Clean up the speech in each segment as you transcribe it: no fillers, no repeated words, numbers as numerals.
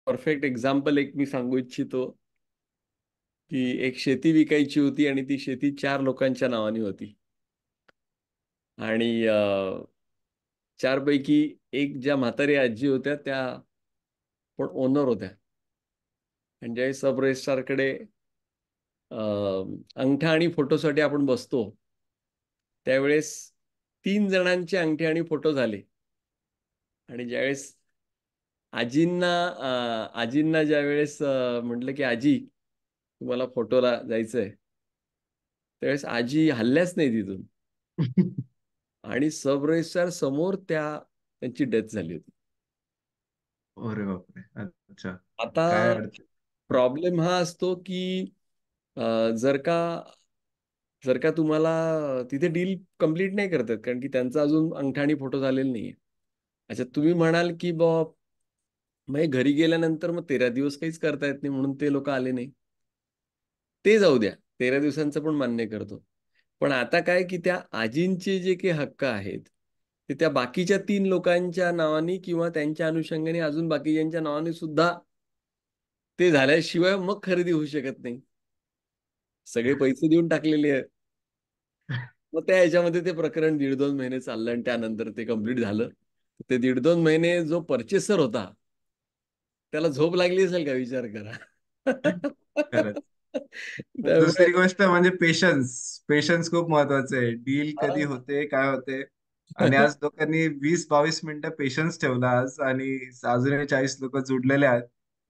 Perfect example एक मी सांगू इच्छितो की एक शेती विकायची होती आणि ती शेती 4 लोकांच्या नावाने होती. आणि चारपैकी एक ज्या म्हातारी आजी होत्या त्या पण ओनर होत्या. आणि ज्यावेळेस सब रजिस्ट्रारकडे अंगठा आणि फोटोसाठी आपण बसतो त्यावेळेस 3 जणांचे अंगठे आणि फोटो झाले. आणि ज्यावेळेस आजींना ज्यावेळेस म्हटलं की आजी तुम्हाला फोटोला जायचंय, त्यावेळेस आजी हलल्याच नाही तिथून. आणि सब रजिस्ट्रार समोर त्यांची डेथ झाली होती. अरे बापरे. अच्छा. आता काय अडचण. हा. प्रॉब्लेम हा असतो की जर का जर का तुम्हाला तिथे डील कम्प्लीट नाही करतात कारण की त्यांचा अजून अंगठा आणि फोटो झालेला नाहीये. अच्छा, तुम्ही म्हणाल की मग हे घरी गेल्यानंतर मग 13 दिवस काहीच करता येत नाही म्हणून ते लोक आले नाही. ते जाऊ द्या, 13 दिवसांचं पण मान्य करतो. पण आता काय की त्या आजींचे जे काही हक्क आहेत ते त्या बाकीच्या 3 लोकांच्या नावाने किंवा त्यांच्या अनुषंगाने अजून बाकीच्यांच्या नावाने सुद्धा ते झाल्याशिवाय मग खरेदी होऊ शकत नाही. सगळे पैसे देऊन टाकलेले आहेत. मग त्या ह्याच्यामध्ये ते प्रकरण 1.5-2 महिने चाललं आणि त्यानंतर ते कंप्लीट झालं. ते 1.5-2 महिने जो परचेसर होता त्याला झोप लागली असेल का विचार करा. खरंच. त्यामुळे दुसरी गोष्ट म्हणजे पेशन्स. पेशन्स खूप महत्वाचे आहे. डील कधी हा. होते, काय होते. आणि आज लोकांनी 20-22 मिनिटं पेशन्स ठेवला आज, आणि अजूनही 40 लोक जुडलेले आहेत.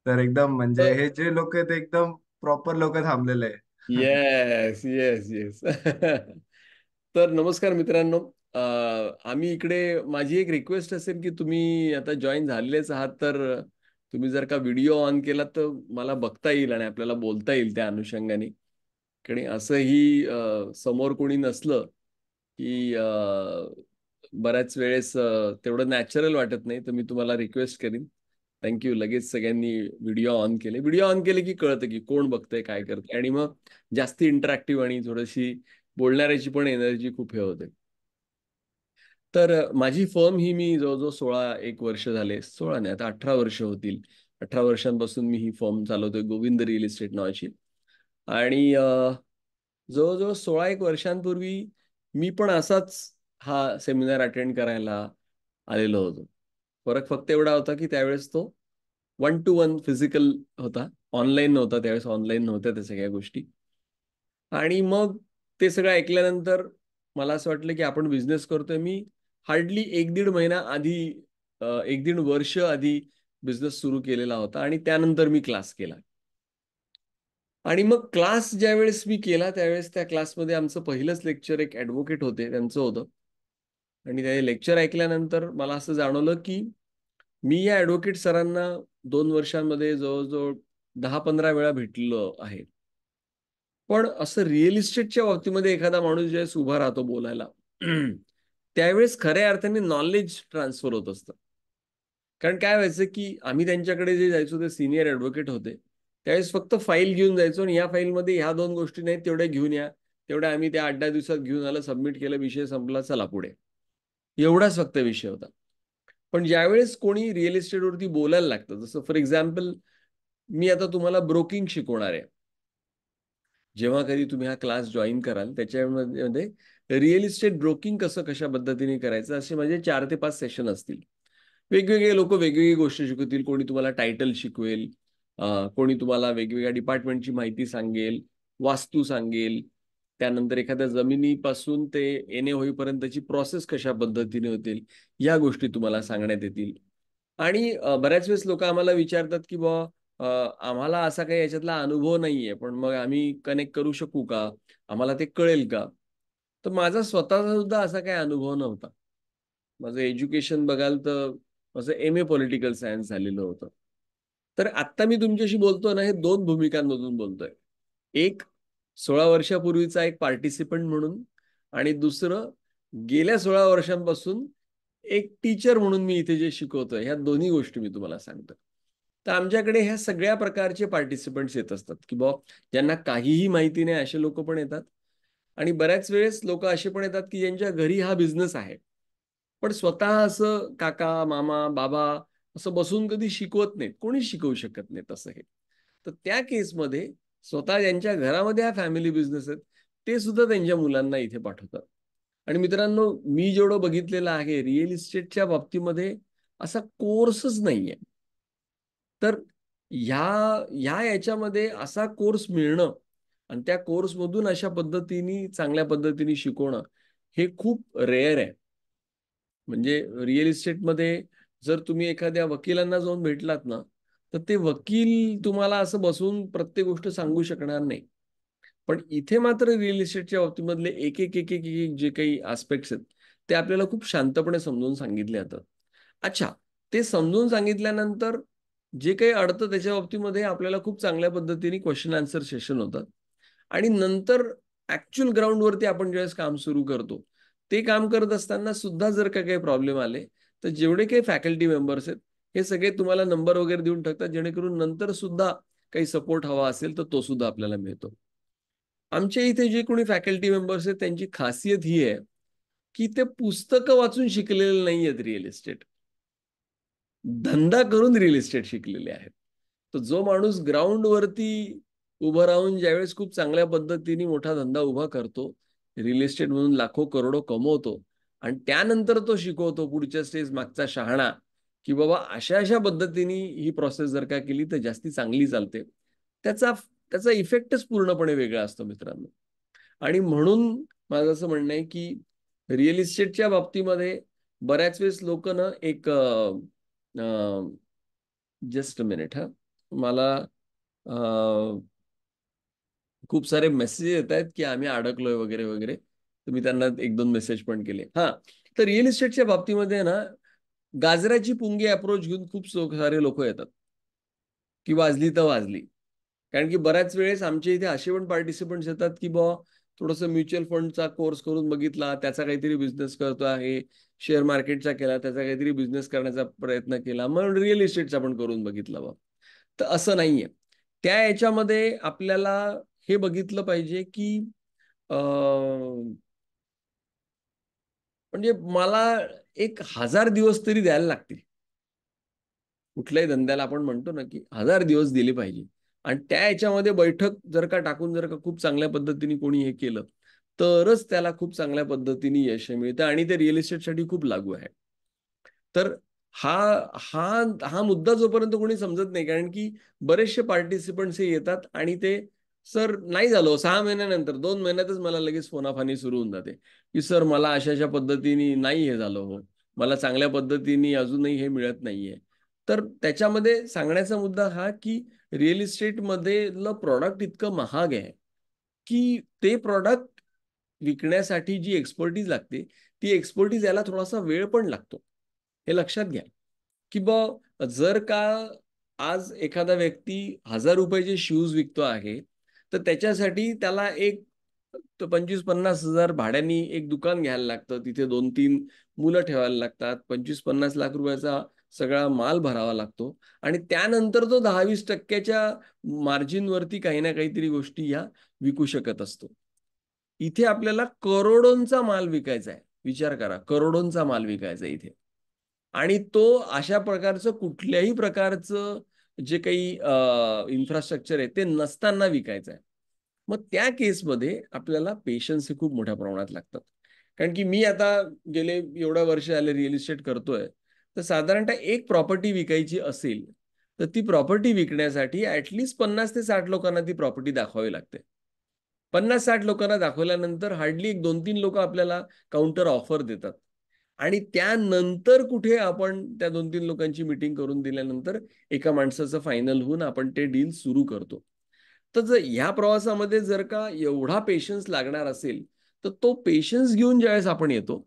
तर एकदम म्हणजे हे जे लोक आहेत ते एकदम प्रॉपर लोक थांबलेले आहे. Yes yes yes. तर नमस्कार मित्रांनो. आम्ही इकडे माझी एक रिक्वेस्ट असेल की तुम्ही आता जॉईन झालेलेच आहात तर तुम्ही जर का व्हिडिओ ऑन केला तर मला बघता येईल आणि आपल्याला बोलता येईल त्या अनुषंगाने. कारण असंही समोर कोणी नसलं की बऱ्याच वेळेस तेवढं नॅचरल वाटत नाही. तर मी तुम्हाला रिक्वेस्ट करीन. थँक्यू. लगेच सगळ्यांनी व्हिडिओ ऑन केले. व्हिडिओ ऑन केले की कळतं की कोण बघतंय काय करतंय आणि मग जास्ती इंटरॅक्टिव्ह आणि थोडीशी बोलणाऱ्याची पण एनर्जी खूप हे होते. तर माझी फर्म ही मी जवळजवळ 16 एक वर्ष झाले. 16 नाही आता 18 वर्ष होतील. 18 वर्षांपासून मी ही फर्म चालवतोय गोविंद रिअल इस्टेट नावाची. आणि जवळजवळ 16 एक वर्षांपूर्वी मी पण असाच हा सेमिनार अटेंड करायला आलेलो होतो. फरक फक्त एवढा होता की त्यावेळेस तो 1-to-1 फिजिकल होता. ऑनलाईन नव्हता त्यावेळेस. ऑनलाईन नव्हत्या त्या सगळ्या गोष्टी. आणि मग ते सगळं ऐकल्यानंतर मला असं वाटलं की आपण बिझनेस करतोय. मी हार्डली 1-1.5 महिना आधी 1-1.5 वर्ष आधी बिझनेस सुरू केलेला होता आणि त्यानंतर मी क्लास केला. आणि मग क्लास ज्यावेळेस मी केला त्यावेळेस त्या क्लासमध्ये आमचं पहिलंच लेक्चर एक ॲडव्होकेट होते त्यांचं होतं. आणि ते लेक्चर ऐकल्यानंतर मला असं जाणवलं की मी या ॲडव्होकेट सरांना 2 वर्षांमध्ये जवळजवळ 10-15 वेळा भेटलेलो आहे. पण असं रिअल इस्टेटच्या बाबतीमध्ये एखादा माणूस ज्यावेळेस उभा राहतो बोलायला त्यावेळेस खऱ्या अर्थाने नॉलेज ट्रान्सफर होत असतं. कारण काय व्हायचं की आम्ही त्यांच्याकडे जे जायचो ते सिनियर ॲडव्होकेट होते. त्यावेळेस फक्त फाईल घेऊन जायचो आणि ह्या फाईलमध्ये ह्या 2 गोष्टी नाहीत तेवढ्या घेऊन या. तेवढ्या आम्ही त्या 8-10 दिवसात घेऊन आलं, सबमिट केलं, विषय संपला, चला पुढे. एवढाच फक्त विषय होता. पण ज्यावेळेस कोणी रिअल इस्टेटवरती बोलायला लागतं, जसं फॉर एक्झाम्पल मी आता तुम्हाला ब्रोकिंग शिकवणार आहे. जेव्हा कधी तुम्ही हा क्लास जॉईन कराल त्याच्यामध्ये रिअल इस्टेट ब्रोकिंग कशा पद्धतीने करायचं असे म्हणजे 4 ते 5 सेशन असतील. वेगवेगळे लोक वेगवेगळी गोष्ट शिकवतील. कोणी तुम्हाला टायटल शिकवेल, कोणी तुम्हाला वेगवेगळ्या डिपार्टमेंटची माहिती सांगेल, वास्तू सांगेल, त्यानंतर एखाद्या जमिनीपासून ते येणे होईपर्यंतची प्रोसेस कशा पद्धतीने होतील या गोष्टी तुम्हाला सांगण्यात येतील. आणि बऱ्याच वेळेस लोक आम्हाला विचारतात की आम्हाला असा काही याच्यातला अनुभव नाहीये पण मग आम्ही कनेक्ट करू शकू का, आम्हाला ते कळेल का. तर माझा स्वतःचा सुद्धा असा काही अनुभव नव्हता. माझं एज्युकेशन बघाल तर माझं एम ए पॉलिटिकल सायन्स झालेलं होतं. तर आत्ता मी तुमच्याशी बोलतोय ना हे 2 भूमिकांमधून बोलतोय. एक 16 वर्षापूर्वीचा एक पार्टिसिपंट म्हणून आणि दुसरं गेल्या 16 वर्षांपासून एक टीचर म्हणून मी इथे जे शिकवतोय ह्या दोन्ही गोष्टी मी तुम्हाला सांगतो. तर आमच्याकडे ह्या सगळ्या प्रकारचे पार्टिसिपंट्स येत असतात की ज्यांना काहीही माहिती नाही असे लोक पण येतात. आणि बऱ्याच वेळेस लोक असे पण येतात की ज्यांच्या घरी हा बिझनेस आहे पण स्वतः असं काका मामा बाबा असं बसून कधी शिकवत नाहीत, कोणीच शिकवू शकत नाही तसं हे. तर त्या केसमध्ये स्वतः ज्यांच्या घरामध्ये हा फॅमिली बिझनेस आहेत, ते सुद्धा त्यांच्या मुलांना इथे पाठवतात. आणि मित्रांनो, मी जेवढं बघितलेलं आहे रिअल इस्टेटच्या बाबतीमध्ये असा कोर्सच नाहीये. तर ह्या ह्या याच्यामध्ये असा कोर्स मिळणं आणि त्या कोर्समधून अशा पद्धतीने चांगल्या पद्धतीने शिकवणं हे खूप रेअर आहे. म्हणजे रिअल इस्टेटमध्ये जर तुम्ही एखाद्या वकिलांना जाऊन भेटलात ना, तर ते वकील तुम्हाला असं बसून प्रत्येक गोष्ट सांगू शकणार नाही. पण इथे मात्र रिअल इस्टेटच्या बाबतीमधले एक एक एक एक एक जे काही आस्पेक्ट्स आहेत, ते आपल्याला खूप शांतपणे समजून सांगितले जातात. अच्छा, ते समजून सांगितल्यानंतर जे काही अडतं त्याच्या बाबतीमध्ये आपल्याला खूप चांगल्या पद्धतीने क्वेश्चन आन्सर सेशन होतात. आणि नंतर ऍक्च्युअल ग्राउंडवरती आपण ज्यावेळेस काम सुरू करतो, ते काम करत असताना सुद्धा जर का काही प्रॉब्लेम आले, तर जेवढे काही फॅकल्टी मेंबर्स आहेत, हे सगळे तुम्हाला नंबर वगैरे देऊन टाकतात, जेणेकरून नंतर सुद्धा काही सपोर्ट हवा असेल तर तो सुद्धा आपल्याला मिळतो. आमच्या इथे जे कोणी फॅकल्टी मेंबर्स आहेत त्यांची खासियत ही आहे की ते पुस्तकं वाचून शिकलेले नाही आहेत रिअल इस्टेट, धंदा करून रिअल इस्टेट शिकलेले आहेत. तर जो माणूस ग्राउंडवरती उभं राहून ज्यावेळेस खूप चांगल्या पद्धतीने मोठा धंदा उभा करतो, रिअल इस्टेट म्हणून लाखो करोडो कमवतो आणि त्यानंतर तो शिकवतो पुढच्या स्टेज मागचा शहाणा, की बाबा अशा अशा पद्धतीने ही प्रोसेस जर का केली तर जास्ती चांगली चालते, त्याचा त्याचा इफेक्टच पूर्णपणे वेगळा असतो मित्रांनो. आणि म्हणून माझं असं म्हणणं आहे की रिअल इस्टेटच्या बाबतीमध्ये बऱ्याच वेळेस लोक ना एक जस्ट मिनिट हा, मला खूप सारे मेसेज येत आहेत की आम्ही अडकलोय वगैरे वगैरे, तर मी त्यांना एक दोन मेसेज पण केले. हा, तर रिअल इस्टेटच्या बाबतीमध्ये ना गाजराची पुंगी अप्रोच घेऊन खूप सारे लोक येतात की वाजली तर वाजली. कारण की बऱ्याच वेळेस आमच्या इथे असे पण पार्टिसिपंट्स येतात की बुवा थोडंसं म्युच्युअल फंडचा कोर्स करून बघितला, त्याचा काहीतरी बिझनेस करतो आहे, शेअर मार्केटचा केला, त्याचा काहीतरी बिझनेस करण्याचा प्रयत्न केला, मग रिअल इस्टेटचा पण करून बघितला बा. तर असं नाहीये. त्या याच्यामध्ये आपल्याला हे बघितलं पाहिजे की म्हणजे मला 1000 दिवस तरी द्यायला लागतील. कुठल्याही धंद्याला आपण म्हणतो ना की 1000 दिवस दिले पाहिजे. आणि त्या याच्यामध्ये बैठक जर का टाकून जर का खूप चांगल्या पद्धतीने कोणी हे केलं, तरच त्याला खूप चांगल्या पद्धतीने यश मिळतं आणि ते रिअल इस्टेटसाठी खूप लागू आहे. तर हा हा हा मुद्दा जोपर्यंत कोणी समजत नाही, कारण की बरेचसे पार्टिसिपंट्स हे येतात आणि ते सर नाही झालं, 6 महिन्यानंतर 2 महिन्यातच मला लगेच फोनाफानी सुरू होऊन जाते की सर मला अशा अशा पद्धतीने नाही हे झालं हो, मला चांगल्या पद्धतीने अजूनही हे मिळत नाहीये. तर त्याच्यामध्ये सांगण्याचा मुद्दा हा की रिअल इस्टेटमध्ये प्रॉडक्ट इतकं महाग आहे की ते प्रॉडक्ट विकण्यासाठी जी एक्सपर्टीज लागते, ती एक्सपर्टीज याला थोडासा वेळ पण लागतो. हे लक्षात घ्या की जर का आज एखादा व्यक्ती 1000 रुपयाचे शूज विकतो आहे, तर त्याच्यासाठी त्याला एक 25-50 हजार भाड्यानी एक दुकान घ्यायला लागतं, तिथे 2-3 मुलं ठेवायला लागतात, 25-50 लाख रुपयाचा सगळा माल भरावा लागतो आणि त्यानंतर तो 10-20% मार्जिनवरती काही ना काहीतरी गोष्टी या विकू शकत असतो. इथे आपल्याला करोडोंचा माल विकायचा आहे. विचार करा, करोडोंचा माल विकायचा आहे इथे. आणि तो अशा प्रकारचं कुठल्याही प्रकारचं जे काही इन्फ्रास्ट्रक्चर आहे ते नसताना विकायचं आहे. मग त्या केसमध्ये आपल्याला पेशन्स हे खूप मोठ्या प्रमाणात लागतात. कारण की मी आता गेले एवढ्या वर्ष झाले रिअल इस्टेट करतोय, तर साधारणतः एक प्रॉपर्टी विकायची असेल, तर ती प्रॉपर्टी विकण्यासाठी ऍटलिस्ट 50 ते 60 लोकांना ती प्रॉपर्टी दाखवावी लागते. 50-60 लोकांना दाखवल्यानंतर हार्डली एक 2-3 लोक आपल्याला काउंटर ऑफर देतात. आणि त्यानंतर कुठे आपण त्या 2-3 लोकांची मीटिंग करून दिल्यानंतर एका माणसाचं फायनल होऊन आपण ते डील सुरू करतो. तर जर ह्या प्रवासामध्ये जर का एवढा पेशन्स लागणार असेल, तर तो पेशन्स घेऊन ज्यावेळेस आपण येतो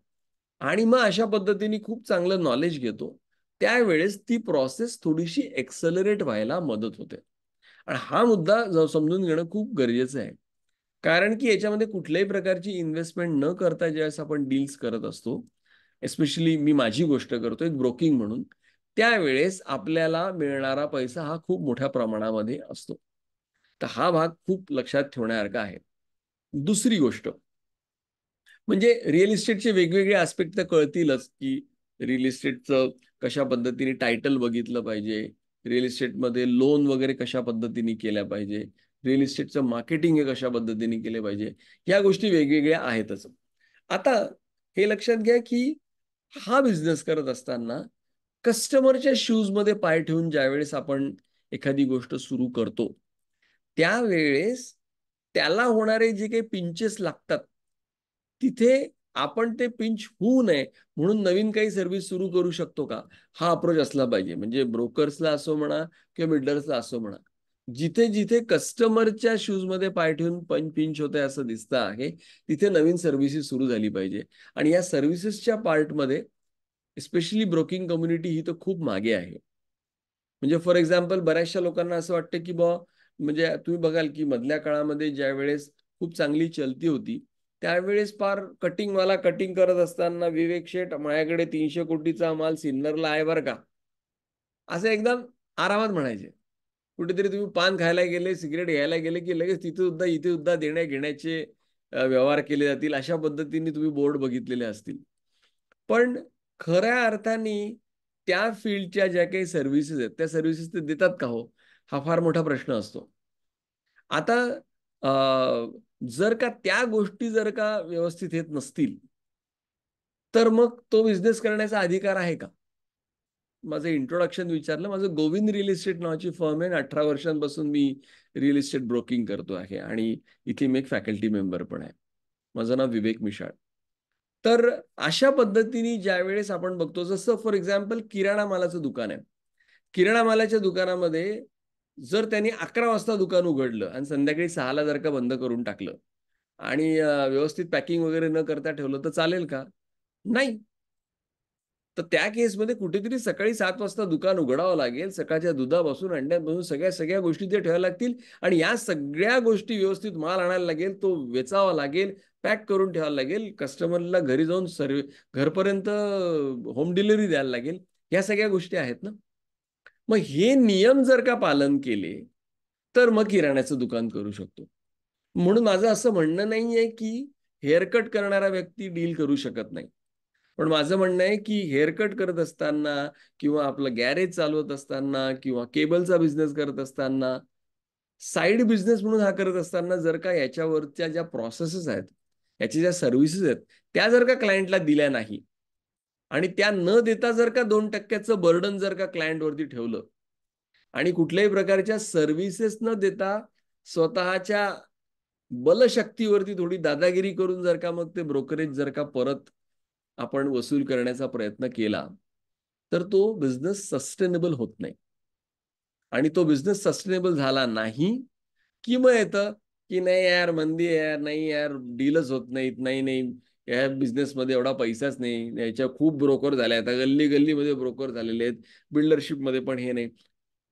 आणि मग अशा पद्धतीने खूप चांगलं नॉलेज घेतो, त्यावेळेस ती प्रोसेस थोडीशी एक्सेलरेट व्हायला मदत होते. आणि हा मुद्दा समजून घेणं खूप गरजेचं आहे. कारण की याच्यामध्ये कुठल्याही प्रकारची इन्व्हेस्टमेंट न करता ज्यावेळेस आपण डील्स करत असतो, एस्पेशली मी माझी गोष्ट करतो एक ब्रोकिंग म्हणून, त्यावेळेस आपल्याला मिळणारा पैसा हा खूप मोठ्या प्रमाणामध्ये असतो. तर हा भाग खूप लक्षात ठेवण्यासारखा आहे. दुसरी गोष्ट म्हणजे रिअल इस्टेटचे वेगवेगळे आस्पेक्ट तर कळतीलच की रिअल इस्टेटचं कशा पद्धतीने टायटल बघितलं पाहिजे, रिअल इस्टेटमध्ये लोन वगैरे कशा पद्धतीने केल्या पाहिजे, रिअल इस्टेटचं मार्केटिंग हे कशा पद्धतीने केले पाहिजे, ह्या गोष्टी वेगवेगळ्या आहेतच. आता हे लक्षात घ्या की हा बिझनेस करत असताना कस्टमरच्या शूजमध्ये पाय ठेवून ज्यावेळेस आपण एखादी गोष्ट सुरू करतो, त्यावेळेस त्याला होणारे जे काही पिंचेस लागतात, तिथे आपण ते पिंच होऊ नये म्हणून नवीन काही सर्व्हिस सुरू करू शकतो का, हा अप्रोच असला पाहिजे. म्हणजे ब्रोकर्सला असो म्हणा किंवा बिल्डर्सला असो म्हणा, जिथे जिथे कस्टमरच्या शूजमध्ये पाय ठेवून पिंच होत आहे असं दिसतं आहे, तिथे नवीन सर्व्हिसेस सुरू झाली पाहिजे. आणि या सर्व्हिसेसच्या पार्टमध्ये स्पेशली ब्रोकिंग कम्युनिटी ही तर खूप मागे आहे. म्हणजे फॉर एक्झाम्पल बऱ्याचशा लोकांना असं वाटतं की म्हणजे तुम्ही बघाल की मधल्या काळामध्ये ज्या वेळेस खूप चांगली चलती होती, त्यावेळेस फार कटिंगवाला कटिंग करत असताना विवेक शेठ माझ्याकडे 300 कोटीचा माल सिन्नरला आहे बरं का, असं एकदम आरामात म्हणायचे. कुठेतरी तुम्ही पान खायला गेले, सिगरेट घ्यायला गेले की लगेच तिथे सुद्धा इथे सुद्धा देण्या घेण्याचे व्यवहार केले जातील अशा पद्धतीने तुम्ही बोर्ड बघितलेले असतील. पण खऱ्या अर्थाने त्या फील्डच्या ज्या काही सर्व्हिसेस आहेत त्या सर्व्हिसेस ते देतात का हो, हा फार मोठा प्रश्न असतो. आता जर का त्या गोष्टी जर का व्यवस्थित येत नसतील, तर मग तो बिझनेस करण्याचा अधिकार आहे का? माझं इंट्रोडक्शन विचारलं. माझं गोविंद रिअल इस्टेट नावाची फर्म आहे. 18 वर्षांपासून मी रिअल इस्टेट ब्रोकिंग करतो आहे आणि इथे मी एक फॅकल्टी मेंबर पण आहे. माझं नाव विवेक मिशाळ. तर अशा पद्धतीने ज्यावेळेस आपण बघतो, जसं फॉर एक्झाम्पल किराणा मालाचं दुकान आहे. किराणा मालाच्या दुकानामध्ये जर त्यांनी 11 वाजता दुकान उघडलं आणि संध्याकाळी 6ला जर का बंद करून टाकलं आणि व्यवस्थित पॅकिंग वगैरे न करता ठेवलं तर चालेल का? नाही. तर त्या केसमध्ये कुठेतरी सकाळी 7 वाजता दुकान उघडावं लागेल. सकाळच्या दुधापासून, अंड्यांपासून सगळ्या सगळ्या गोष्टी ते ठेवायला लागतील आणि या सगळ्या गोष्टी व्यवस्थित माल आणायला लागेल, तो वेचावा लागेल, पॅक करून ठेवायला लागेल, कस्टमरला घरी जाऊन घरपर्यंत होम डिलिव्हरी द्यायला लागेल. या सगळ्या गोष्टी आहेत ना. मग हे नियम जर का पालन केले, तर मग किराण्याचं दुकान करू शकतो. म्हणून माझं असं म्हणणं नाहीये की हेअरकट करणारा व्यक्ती डील करू शकत नाही. पण माझं म्हणणं आहे की हेअरकट करत असताना किंवा आपलं गॅरेज चालवत असताना किंवा केबलचा बिझनेस करत असताना, साईड बिझनेस म्हणून हा करत असताना जर का याच्यावरच्या ज्या प्रोसेसेस आहेत, याच्या ज्या सर्व्हिसेस आहेत, त्या जर का क्लायंटला दिल्या नाही आणि त्या न देता जर का 2%चं बर्डन जर का क्लायंटवरती ठेवलं आणि कुठल्याही प्रकारच्या सर्व्हिसेस न देता स्वतःच्या बलशक्तीवरती थोडी दादागिरी करून जर का मग ते ब्रोकरेज जर का परत आपण वसूल करण्याचा प्रयत्न केला, तर तो बिझनेस सस्टेनेबल होत नाही. आणि तो बिझनेस सस्टेनेबल झाला नाही की मग येतं की नाही यार मंदी आहे यार, नाही यार डीलच होत नाहीत, नाही नाही या बिझनेसमध्ये एवढा पैसाच नाही, याच्या खूप ब्रोकर झाले, आता गल्ली गल्लीमध्ये ब्रोकर झालेले आहेत, बिल्डरशिपमध्ये पण हे नाही.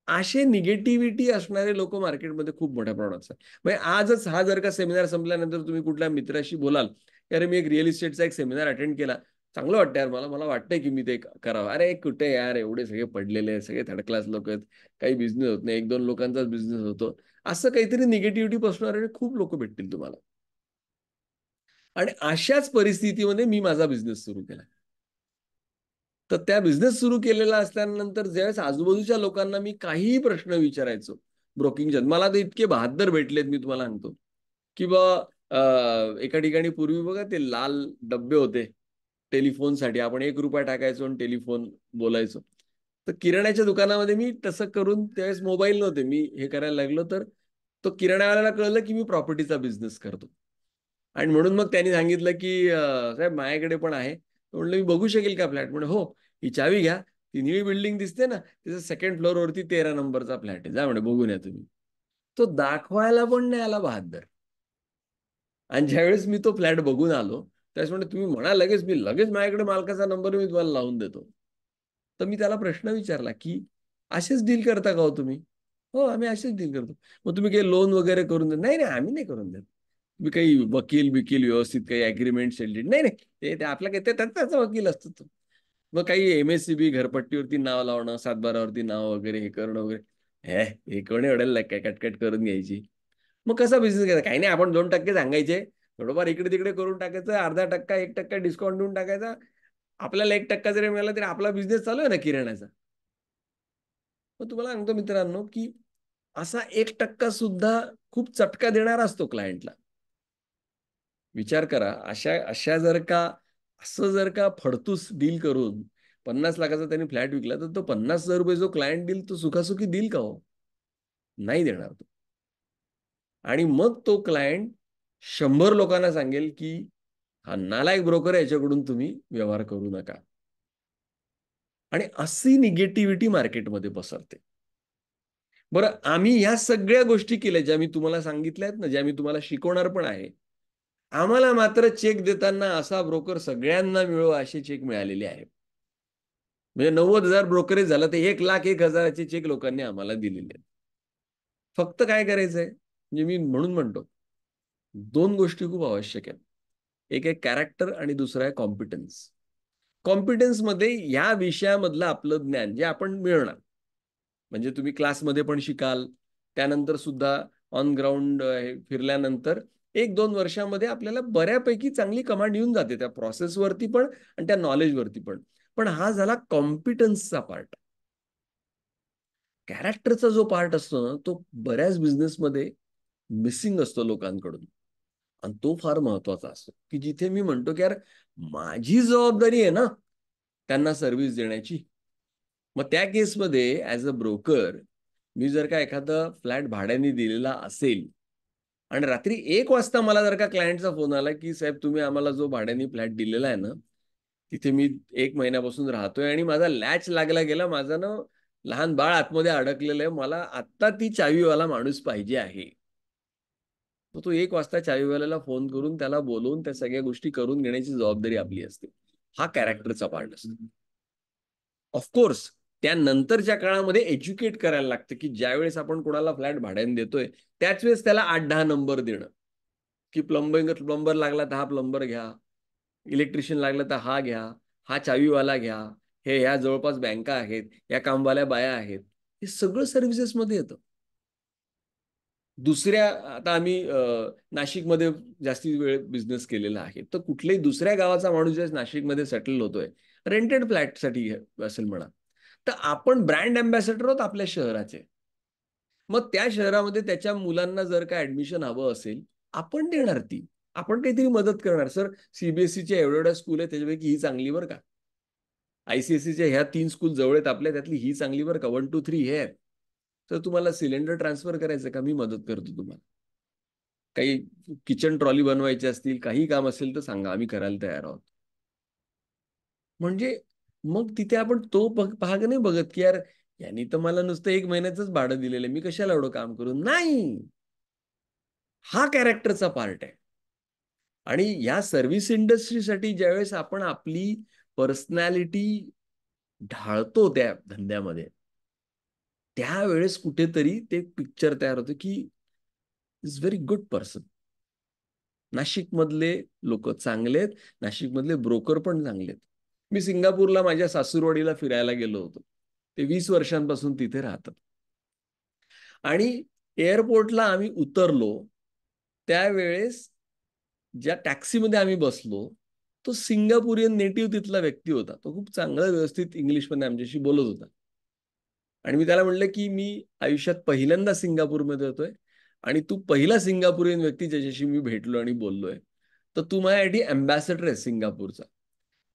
असे निगेटिव्हिटी असणारे लोक मार्केटमध्ये खूप मोठ्या प्रमाणात असतात. म्हणजे आजच हा जर का सेमिनार संपल्यानंतर तुम्ही कुठल्या मित्राशी बोलाल, अरे मी एक रिअल इस्टेटचा एक सेमिनार अटेंड केला, चांगलं वाटतं यार, मला मला वाटतंय की मी ते करावं. अरे कुठे यार, एवढे सगळे पडलेले आहेत, सगळे थर्ड क्लास लोक आहेत, काही बिझनेस होत नाही, एक दोन लोकांचाच बिझनेस होतो, असं काहीतरी निगेटिव्हिटी पसरणारे खूप लोक भेटतील तुम्हाला. आणि अशाच परिस्थितीमध्ये मी माझा बिझनेस सुरू केला. तर त्या बिझनेस सुरू केलेला असल्यानंतर ज्यावेळेस आजूबाजूच्या लोकांना मी काहीही प्रश्न विचारायचो ब्रोकिंगच्या, मला तर इतके बहादर भेटलेत मी तुम्हाला सांगतो की एका ठिकाणी पूर्वी बघा ते लाल डब्बे होते टेलिफोनसाठी, आपण 1 रुपया टाकायचो आणि टेलिफोन बोलायचो. तर किराण्याच्या दुकानामध्ये मी तसं करून, त्यावेळेस मोबाईल नव्हते, मी हे करायला लागलो, तर तो किराणावाल्याला कळलं की मी प्रॉपर्टीचा बिझनेस करतो. आणि म्हणून मग त्यांनी सांगितलं की साहेब माझ्याकडे पण आहे. म्हणलं मी बघू शकेल का फ्लॅट? म्हणजे हो, ही चावी घ्या, ती निळी बिल्डिंग दिसते ना, त्याच्या 2nd फ्लोअरवरती 13 नंबरचा फ्लॅट आहे, जा म्हणे बघून या तुम्ही. तो दाखवायला पण नाही आला बहादर. आणि ज्यावेळेस मी तो फ्लॅट बघून आलो, त्यावेळेस म्हणजे तुम्ही म्हणा लगेच, मी लगेच माझ्याकडे मालकाचा नंबर मी तुम्हाला लावून देतो. तर मी त्याला प्रश्न विचारला की असेच डील करता का हो तुम्ही? हो, आम्ही असेच डील करतो. मग तुम्ही काही लोन वगैरे करून देत? नाही नाही, आम्ही नाही करून देत. तुम्ही काही वकील बिकील व्यवस्थित काही अग्रीमेंट सेल्डेड? नाही नाही, ते आपल्या काही त्याचा वकील असतो तो. मग काही MSCB घरपट्टीवरती नाव लावणं, 7/12 नाव वगैरे हे करणं वगैरे, हे कोणी एवढ्याला काय कटकट करून घ्यायची. मग कसा बिझनेस करायचा? काही नाही, आपण 2% सांगायचे, थोडंफार इकडे तिकडे करून टाकायचं, अर्धा टक्का 1% डिस्काउंट देऊन टाकायचा, आपल्याला 1% जरी मिळाला तरी आपला बिझनेस चालू आहे ना किराण्याचा. मग तुम्हाला सांगतो मित्रांनो, की असा 1% सुद्धा खूप चटका देणारा असतो क्लायंटला. विचार करा, अशा अशा जर का असं जर का फडतूस डील करून 50 लाखाचा त्यांनी फ्लॅट विकला, तर तो ₹50,000 जो क्लायंट देईल, तो सुखासुखी देईल का हो? नाही देणार तो. आणि मग तो क्लायंट 100 लोकांना सांगेल, की हा नालायक ब्रोकर आहे, याच्याकडून तुम्ही व्यवहार करू नका. आणि अशी निगेटिव्हिटी मार्केटमध्ये पसरते. बरं, आम्ही ह्या सगळ्या गोष्टी केल्या, ज्या मी तुम्हाला सांगितल्या आहेत ना, ज्या मी तुम्हाला शिकवणार पण आहे. आम्हाला मात्र चेक देताना असा ब्रोकर सगळ्यांना मिळो असे चेक मिळालेले आहेत. म्हणजे 90,000 ब्रोकरेज झालं, तर 1,01,000चे चेक लोकांनी आम्हाला दिलेले आहेत. फक्त काय करायचंय? म्हणजे मी म्हणून म्हणतो, 2 गोष्टी खूप आवश्यक आहेत. एक आहे कॅरेक्टर आणि दुसरा आहे कॉम्पिटन्स. कॉम्पिटन्समध्ये या विषयामधलं आपलं ज्ञान जे आपण मिळवणार. म्हणजे तुम्ही क्लासमध्ये पण शिकाल, त्यानंतर सुद्धा ऑन ग्राउंड फिरल्यानंतर 1-2 वर्षामध्ये आपल्याला बऱ्यापैकी चांगली कमांड येऊन जाते त्या प्रोसेसवरती पण आणि त्या नॉलेजवरती पण. पण हा झाला कॉम्पिटन्सचा पार्ट. कॅरेक्टरचा जो पार्ट असतो ना, तो बऱ्याच बिझनेसमध्ये मिसिंग असतो लोकांकडून. आणि तो फार महत्वाचा असतो, की जिथे मी म्हणतो, की यार माझी जबाबदारी आहे ना, त्यांना सर्व्हिस देण्याची. मग त्या केसमध्ये ॲज अ ब्रोकर मी जर का एखादा फ्लॅट भाड्याने दिलेला असेल आणि रात्री 1 वाजता मला जर का क्लायंटचा फोन आला, की साहेब तुम्ही आम्हाला जो भाड्याने फ्लॅट दिलेला आहे ना, तिथे मी 1 महिन्यापासून राहतोय आणि माझा लॅच लागला गेला. माझं ना लहान बाळ आतमध्ये अडकलेलं आहे. मला आत्ता ती चावीवाला माणूस पाहिजे आहे. तर तो 1 वाजता चावीवाल्याला फोन करून त्याला बोलवून त्या सगळ्या गोष्टी करून घेण्याची जबाबदारी आपली असते. हा कॅरेक्टरचा पार्ट असतो. ऑफकोर्स त्यानंतरच्या काळामध्ये एज्युकेट करायला लागतं, की ज्यावेळेस आपण कोणाला फ्लॅट भाड्याने देतोय, त्याच वेळेस त्याला 8-10 नंबर देणं, की प्लंबर लागला तर हा प्लंबर घ्या, इलेक्ट्रिशियन लागला तर हा घ्या, हा चावीवाला घ्या, हे ह्या जवळपास बँका आहेत, या कामवाल्या बाया आहेत. हे सगळं सर्व्हिसेसमध्ये येतं. दुसऱ्या आता आम्ही नाशिकमध्ये जास्ती वेळ बिझनेस केलेला आहे. तर कुठल्याही दुसऱ्या गावाचा माणूस ज्यावेळेस नाशिकमध्ये सेटल होतोय, रेंटेड फ्लॅटसाठी असेल म्हणा, तर आपण ब्रँड अँबॅसेडर आहोत आपल्या शहराचे. मग त्या शहरामध्ये त्याच्या मुलांना जर का ॲडमिशन हवं असेल, आपण देणार ती. आपण काहीतरी मदत करणार. सर, सीबीएसईच्या एवढ्या स्कूल आहेत, त्याच्यापैकी ही चांगली बरं का. आयसीएसईच्या ह्या 3 स्कूल जवळ आहेत आपल्या, त्यातली ही चांगली बरं का. 1, 2, 3 हे आहेत. तर तुम्हाला सिलेंडर ट्रान्सफर करायचं का? मी मदत करतो तुम्हाला. काही किचन ट्रॉली बनवायची असतील, काही काम असेल तर सांगा, आम्ही करायला तयार आहोत. म्हणजे मग तिथे आपण तो भाग नाही बघत, की यार यांनी तर मला नुसतं 1 महिन्याचंच भाडं दिलेलं आहे, मी कशाला एवढं काम करू? नाही, हा कॅरेक्टरचा पार्ट आहे. आणि या सर्व्हिस इंडस्ट्रीसाठी ज्यावेळेस आपण आपली पर्सनॅलिटी ढाळतो त्या धंद्यामध्ये, त्यावेळेस कुठेतरी ते पिक्चर तयार होतं, की इज व्हेरी गुड पर्सन. नाशिकमधले लोक चांगले आहेत, नाशिकमधले ब्रोकर पण चांगले आहेत. मी सिंगापूरला माझ्या सासूरवाडीला फिरायला गेलो होतो. ते 20 वर्षांपासून तिथे राहतात. आणि एअरपोर्टला आम्ही उतरलो, त्यावेळेस ज्या टॅक्सीमध्ये आम्ही बसलो, तो सिंगापुरियन नेटिव्ह तिथला व्यक्ती होता. तो खूप चांगला व्यवस्थित इंग्लिशमध्ये आमच्याशी बोलत होता. आणि मी त्याला म्हटलं, की "मी आयुष्यात पहिल्यांदा सिंगापूरमध्ये होतोय आणि तू पहिला सिंगापुरियन व्यक्ती ज्याच्याशी मी भेटलो आणि बोललोय. तर तू माझ्यासाठी अँबॅसेडर आहेस सिंगापूरचा."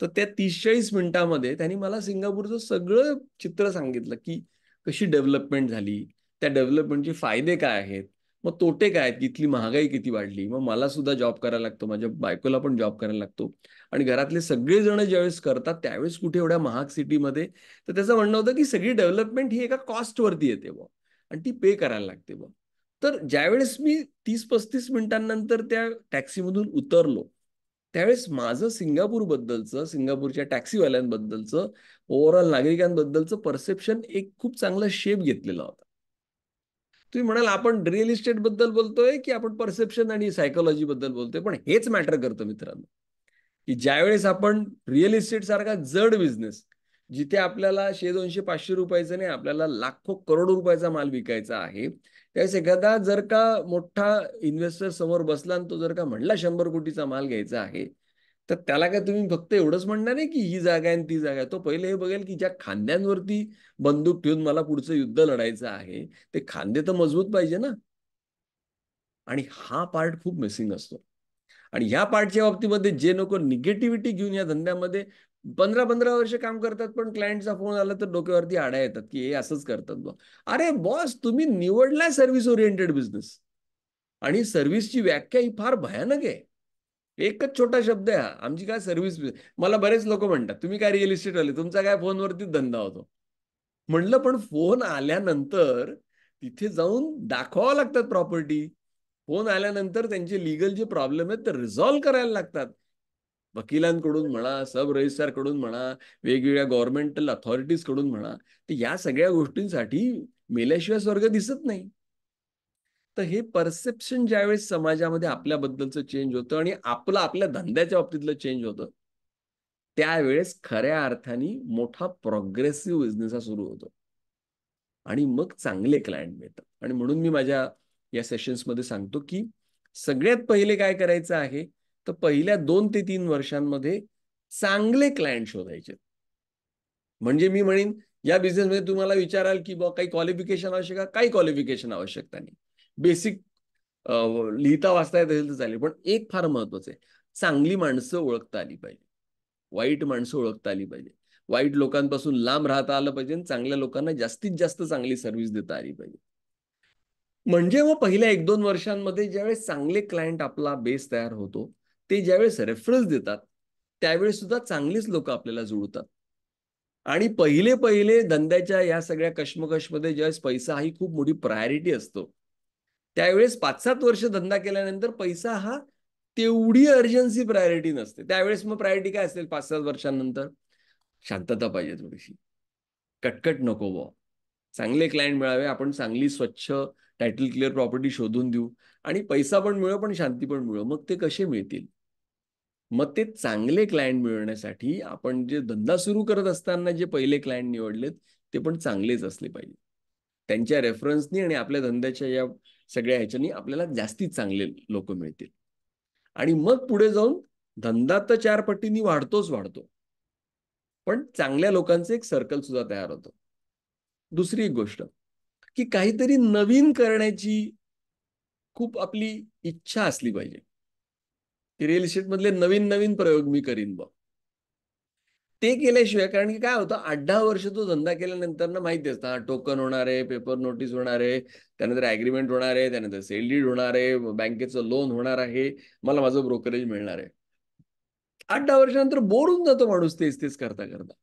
तर त्या 30-40 मिनिटामध्ये त्यांनी मला सिंगापूरचं सगळं चित्र सांगितलं, की कशी डेव्हलपमेंट झाली, त्या डेव्हलपमेंटचे फायदे काय आहेत, मग तोटे काय आहेत, इथली महागाई किती वाढली, मग मला सुद्धा जॉब करायला लागतो, माझ्या बायकोला पण जॉब करायला लागतो आणि घरातले सगळेजण ज्यावेळेस करतात, त्यावेळेस कुठे एवढ्या महाग सिटीमध्ये. तर त्याचं म्हणणं होतं, की सगळी डेव्हलपमेंट ही एका कॉस्टवरती येते बुवा आणि ती पे करायला लागते बुवा. तर ज्यावेळेस मी 30-35 मिनिटांनंतर त्या टॅक्सीमधून उतरलो, त्यावेळेस माझं सिंगापूरबद्दलचं, सिंगापूरच्या टॅक्सीवाल्यांबद्दलचं, ओव्हरऑल नागरिकांबद्दलचं परसेप्शन एक खूप चांगला शेप घेतलेला होता. तुम्ही म्हणाल आपण रिअल इस्टेट बद्दल बोलतोय, की आपण परसेप्शन आणि सायकॉलॉजी बद्दल बोलतोय, पण हेच मॅटर करतं मित्रांनो. की ज्यावेळेस आपण रिअल इस्टेट सारखा जड बिझनेस, जिथे आपल्याला 100-200-500 रुपयाचं नाही, आपल्याला लाखो करोडो रुपयाचा माल विकायचा आहे, त्यावेळेस एखादा जर का मोठा इन्व्हेस्टर समोर बसला आणि तो जर का म्हणला 100 कोटीचा माल घ्यायचा आहे, तर त्याला काय तुम्ही फक्त एवढंच म्हणणार नाही की ही जागा आहे आणि ती जागा आहे. तो पहिले हे बघेल की ज्या खांद्यांवरती बंदूक ठेवून मला पुढचं युद्ध लढायचं आहे ते खांदे तर मजबूत पाहिजे ना. आणि हा पार्ट खूप मिसिंग असतो. आणि ह्या पार्टच्या बाबतीमध्ये जे लोक निगेटिव्हिटी घेऊन या धंद्यामध्ये 15-15 वर्ष काम करतात, पण क्लायंटचा फोन आला तर डोक्यावरती आड्या येतात की हे असंच करतात बा. अरे बॉस, तुम्ही निवडलाय सर्व्हिस ओरिएंटेड बिझनेस, आणि सर्व्हिसची व्याख्या ही फार भयानक आहे. एकच छोटा शब्द आहे हा, आमची काय सर्व्हिस. मला बरेच लोक म्हणतात तुम्ही काय रिअल इस्टेट वाले, तुमचा काय फोनवरतीच धंदा होतो. म्हणलं पण फोन आल्यानंतर तिथे जाऊन दाखवावं लागतात प्रॉपर्टी. फोन आल्यानंतर त्यांचे लिगल जे प्रॉब्लेम आहेत ते रिझॉल्व्ह करायला लागतात. वकिलांकडून म्हणा, सब रजिस्ट्रार कडून म्हणा, वेगवेगळ्या गव्हर्नमेंटल अथॉरिटीज कडून म्हणा. तर या सगळ्या गोष्टींसाठी मेल्याशिवाय स्वर्ग दिसत नाही. तर हे परसेप्शन ज्यावेळेस समाजामध्ये आपल्याबद्दलचं चेंज होतं आणि आपलं आपल्या धंद्याच्या बाबतीतलं चेंज होतं, त्यावेळेस खऱ्या अर्थाने मोठा प्रोग्रेसिव्ह बिझनेस हा सुरू होतो. आणि मग चांगले क्लायंट मिळतात. आणि म्हणून मी माझ्या या सेशन्समध्ये सांगतो की सगळ्यात पहिले काय करायचं आहे, तर पहिल्या 2 ते 3 वर्षांमध्ये चांगले क्लायंट शोधायचे. म्हणजे मी म्हणेन या बिझनेसमध्ये तुम्हाला विचाराल की बा काही क्वालिफिकेशन आवश्यक आहे, काही क्वालिफिकेशन आवश्यकता नाही. बेसिक लिहिता वाचता येत असेल तर चालेल. पण एक फार महत्वाचं आहे, चांगली माणसं ओळखता आली पाहिजे, वाईट माणसं ओळखता आली पाहिजे. वाईट लोकांपासून लांब राहता आलं पाहिजे आणि चांगल्या लोकांना जास्तीत जास्त चांगली सर्व्हिस देता आली पाहिजे. म्हणजे मग पहिल्या 1-2 वर्षांमध्ये ज्यावेळेस चांगले क्लायंट आपला बेस तयार होतो, ते ज्यावेळेस रेफरन्स देतात, त्यावेळेस सुद्धा चांगलीच लोक आपल्याला जुळतात. आणि पहिले पहिले धंद्याच्या या सगळ्या कश्मकशमध्ये ज्यावेळेस पैसा ही खूप मोठी प्रायोरिटी असतो, त्यावेळेस 5-7 वर्ष धंदा केल्यानंतर पैसा हा तेवढी अर्जन्सी प्रायोरिटी नसते. त्यावेळेस मग प्रायोरिटी काय असेल 5-7 वर्षांनंतर? शांतता पाहिजे थोडीशी, कटकट नको बुवा. चांगले क्लायंट मिळावे, आपण चांगली स्वच्छ टायटल क्लिअर प्रॉपर्टी शोधून देऊ आणि पैसा पण मिळो पण शांती पण मिळो. मग ते कसे मिळतील? मग ते चांगले क्लायंट मिळवण्यासाठी आपण जे धंदा सुरू करत असताना जे पहिले क्लायंट निवडलेत ते पण चांगलेच असले पाहिजे. त्यांच्या रेफरन्सनी आणि आपल्या धंद्याच्या या सगळ्या ह्याच्यानी आपल्याला जास्तीत चांगले लोक मिळतील. आणि मग पुढे जाऊन धंदा तर 4 पटींनी वाढतोच वाढतो, पण चांगल्या लोकांचं एक सर्कल सुद्धा तयार होतं. दुसरी एक गोष्ट की काहीतरी नवीन करण्याची खूप आपली इच्छा असली पाहिजे, की रिअल इस्टेट मधले नवीन नवीन प्रयोग मी करीन बघ. ते केल्याशिवाय, कारण की काय होतं, 8-10 वर्ष तो धंदा केल्यानंतर ना माहिती असतं टोकन होणार आहे, पेपर नोटीस होणार आहे, त्यानंतर ऍग्रीमेंट होणार आहे, त्यानंतर सेल डीड होणार आहे, बँकेचं लोन होणार आहे, मला माझं ब्रोकरेज मिळणार आहे. 8-10 वर्षानंतर बोर होऊन जातो माणूस तेच तेच करता करता.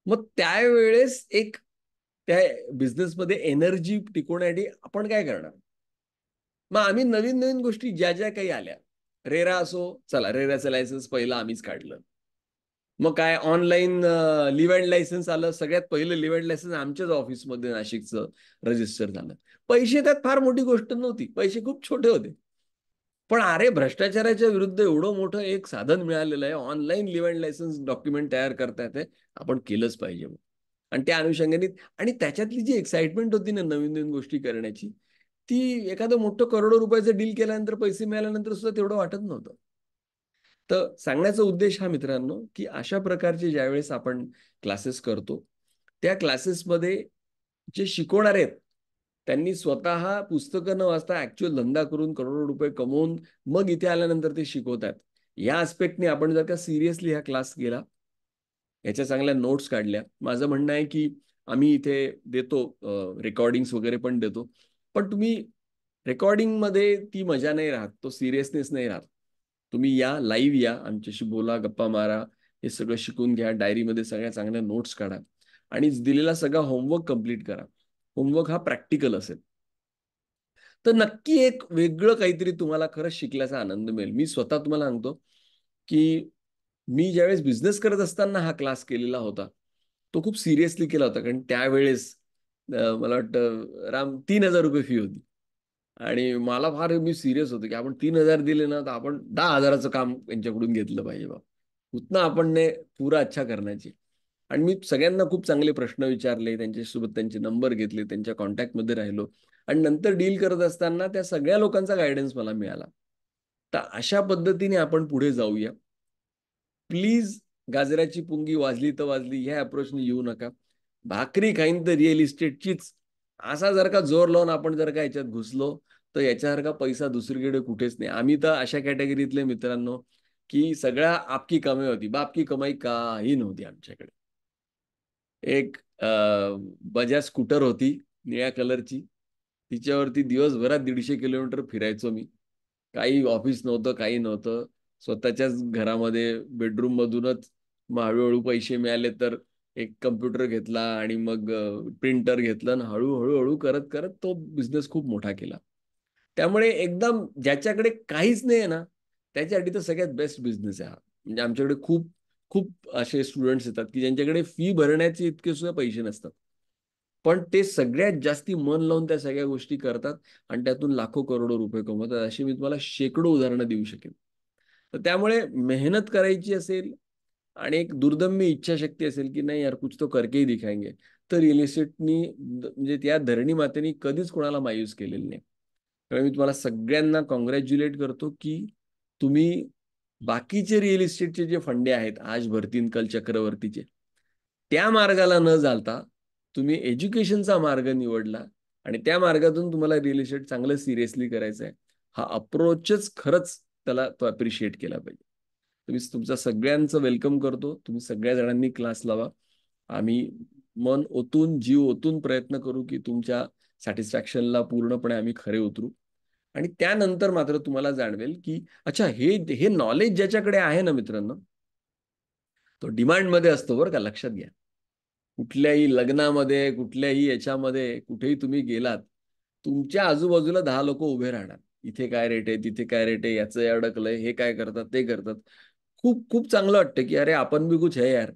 मग त्यावेळेस एक त्या बिझनेसमध्ये एनर्जी टिकवण्यासाठी आपण काय करणार? मग आम्ही नवीन नवीन गोष्टी ज्या ज्या काही आल्या, रेरा असो, चला रेराचं लायसन्स पहिलं आम्हीच काढलं. मग काय ऑनलाईन लिव्ह अँड लायसन्स आलं, सगळ्यात पहिलं लिव्ह अँड लायसन्स आमच्याच ऑफिसमध्ये नाशिकचं रजिस्टर झालं. पैसे त्यात फार मोठी गोष्ट नव्हती, पैसे खूप छोटे होते. पण अरे भ्रष्टाचाराच्या विरुद्ध एवढं मोठं एक साधन मिळालेलं आहे, online leave and licence document तयार करता येते, आपण केलंच पाहिजे. आणि त्या अनुषंगाने आणि त्याच्यातली जी एक्साइटमेंट होती ना नवीन नवीन गोष्टी करण्याची, ती एखादं मोठं करोडो रुपयाचं डील केल्यानंतर पैसे मिळाल्यानंतर सुद्धा तेवढं वाटत नव्हतं. तर सांगण्याचा उद्देश हा मित्रांनो, की अशा प्रकारचे ज्यावेळेस आपण क्लासेस करतो, त्या क्लासेसमध्ये जे शिकवणारे आहेत, त्यांनी स्वतः पुस्तकं न वाचता ऍक्च्युअल धंदा करून करोडो रुपये कमवून मग इथे आल्यानंतर ते शिकवतात. या आस्पेक्टने आपण जर का सिरियसली हा क्लास केला, याच्या चांगल्या नोट्स काढल्या, माझं म्हणणं आहे की आम्ही इथे देतो, रेकॉर्डिंग्स वगैरे पण देतो. पण तुम्ही रेकॉर्डिंगमध्ये ती मजा नाही राहत, तो सिरियसनेस नाही राहत. तुम्ही या, लाईव्ह या, आमच्याशी बोला, गप्पा मारा, हे सगळं शिकून घ्या, डायरीमध्ये सगळ्या चांगल्या नोट्स काढा आणि दिलेला सगळा होमवर्क कंप्लीट करा. होमवर्क हा प्रॅक्टिकल असेल तर नक्की एक वेगळं काहीतरी तुम्हाला खरंच शिकल्याचा आनंद मिळेल. मी स्वतः तुम्हाला सांगतो की मी ज्यावेळेस बिझनेस करत असताना हा क्लास केलेला होता, तो खूप सिरियसली केला होता. कारण त्यावेळेस मला वाटतं राम 3,000 रुपये फी होती. आणि मला फार मी सिरियस होतो की आपण 3,000 दिले ना तर आपण 10,000चं काम यांच्याकडून घेतलं पाहिजे बा. उतना आपण ने पुरा अच्छा करण्याची. आणि मी सगळ्यांना खूप चांगले प्रश्न विचारले, त्यांच्यासोबत त्यांचे नंबर घेतले, त्यांच्या कॉन्टॅक्टमध्ये राहिलो आणि नंतर डील करत असताना त्या सगळ्या लोकांचा गायडन्स मला मिळाला. तर अशा पद्धतीने आपण पुढे जाऊया. प्लीज गाजराची पुंगी वाजली तर वाजली ह्या अप्रोचने येऊ नका. भाकरी खाईन तर रिअल इस्टेटचीच, असा जर का जोर लावून आपण जर का याच्यात घुसलो तर याच्यासारखा पैसा दुसरीकडे कुठेच नाही. आम्ही तर अशा कॅटेगरीतले मित्रांनो की सगळ्या आपकी कमाई होती, बापकी कमाई काही नव्हती आमच्याकडे. एक बजाज स्कूटर होती निळ्या कलरची, तिच्यावरती दिवसभरात 150 किलोमीटर फिरायचो मी. काही ऑफिस नव्हतं, काही नव्हतं. स्वतःच्याच घरामध्ये बेडरूम मधूनच मग हळूहळू पैसे मिळाले तर एक कम्प्युटर घेतला आणि मग प्रिंटर घेतलं आणि हळूहळू हळू करत करत तो बिझनेस खूप मोठा केला. त्यामुळे एकदम ज्याच्याकडे काहीच नाही आहे ना, त्याच्यासाठी तर सगळ्यात बेस्ट बिझनेस आहे हा. म्हणजे आमच्याकडे खूप खूप असे स्टुडंट्स येतात की ज्यांच्याकडे फी भरण्याचे इतके सुद्धा पैसे नसतात, पण ते सगळ्यात जास्ती मन लावून त्या सगळ्या गोष्टी करतात आणि त्यातून लाखो करोडो रुपये कमवतात. अशी मी तुम्हाला शेकडो उदाहरणं देऊ शकेन. तर त्यामुळे मेहनत करायची असेल आणि एक दुर्दम्य इच्छाशक्ती असेल की नाही यार कुछ तो करके ही दिखाएंगे, तर रिअल इस्टेटनी म्हणजे त्या धरणी मातेनी कधीच कोणाला मायूस केलेलं नाही. त्यामुळे मी तुम्हाला सगळ्यांना कॉंग्रॅच्युलेट करतो की तुम्ही बाकीचे रिअल इस्टेटचे जे फंडे आहेत आज भरतीन कल चक्रवर्तीचे, त्या मार्गाला न चालता तुम्ही एज्युकेशनचा मार्ग निवडला आणि त्या मार्गातून तुम्हाला रिअल इस्टेट चांगलं सिरियसली करायचं आहे. हा अप्रोचच खरंच त्याला तो अप्रिशिएट केला पाहिजे. तुम्ही तुमचं सगळ्यांचं वेलकम करतो. तुम्ही सगळ्या जणांनी क्लास लावा. आम्ही मन ओतून जीव ओतून प्रयत्न करू की तुमच्या सॅटिस्फॅक्शनला पूर्णपणे आम्ही खरे उतरू. आणि त्यानंतर मात्र तुम्हाला जाणवेल की अच्छा हे हे नॉलेज ज्याच्याकडे आहे ना मित्रांनो, तो डिमांडमध्ये असतो बरं का, लक्षात घ्या. कुठल्याही लग्नामध्ये कुठल्याही याच्यामध्ये कुठेही तुम्ही गेलात, तुमच्या आजूबाजूला 10 लोक उभे राहणार. इथे काय रेट आहे, तिथे काय रेट आहे, याचं अडकलंय, हे काय करतात, ते करतात. खूप खूप चांगलं वाटतं की अरे आपण भी कुछ है यार.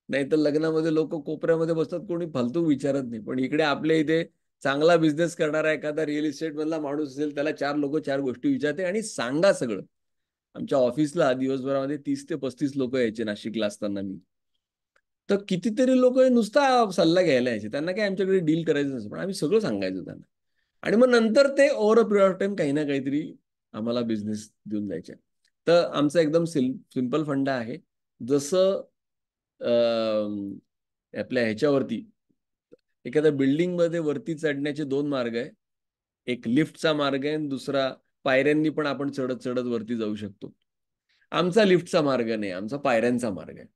नाही तर लग्नामध्ये लोक कोपऱ्यामध्ये बसतात, कोणी फालतू विचारत नाही. पण इकडे आपल्या इथे चांगला बिझनेस करणारा एखादा रिअल इस्टेट मधला माणूस असेल, त्याला 4 लोक 4 गोष्टी विचारते आणि सांगा सगळं. आमच्या ऑफिसला दिवसभरामध्ये 30 ते 35 लोक यायचे नाशिकला असताना मी. तर कितीतरी लोक नुसता सल्ला घ्यायला यायचे, त्यांना काय आमच्याकडे डील करायचं नसतं, पण आम्ही सगळं सांगायचो त्यांना. आणि मग नंतर ते over a period of time काही ना काहीतरी आम्हाला बिझनेस देऊन जायचे. तर आमचा एकदम सिंपल फंडा आहे. जसं आपल्या ह्याच्यावरती एखाद्या बिल्डिंग मध्ये वरती चढण्याचे 2 मार्ग आहे. एक लिफ्टचा मार्ग आहे आणि दुसरा पायऱ्यांनी पण आपण चढत चढत वरती जाऊ शकतो. आमचा लिफ्टचा मार्ग नाही, आमचा पायऱ्यांचा मार्ग आहे.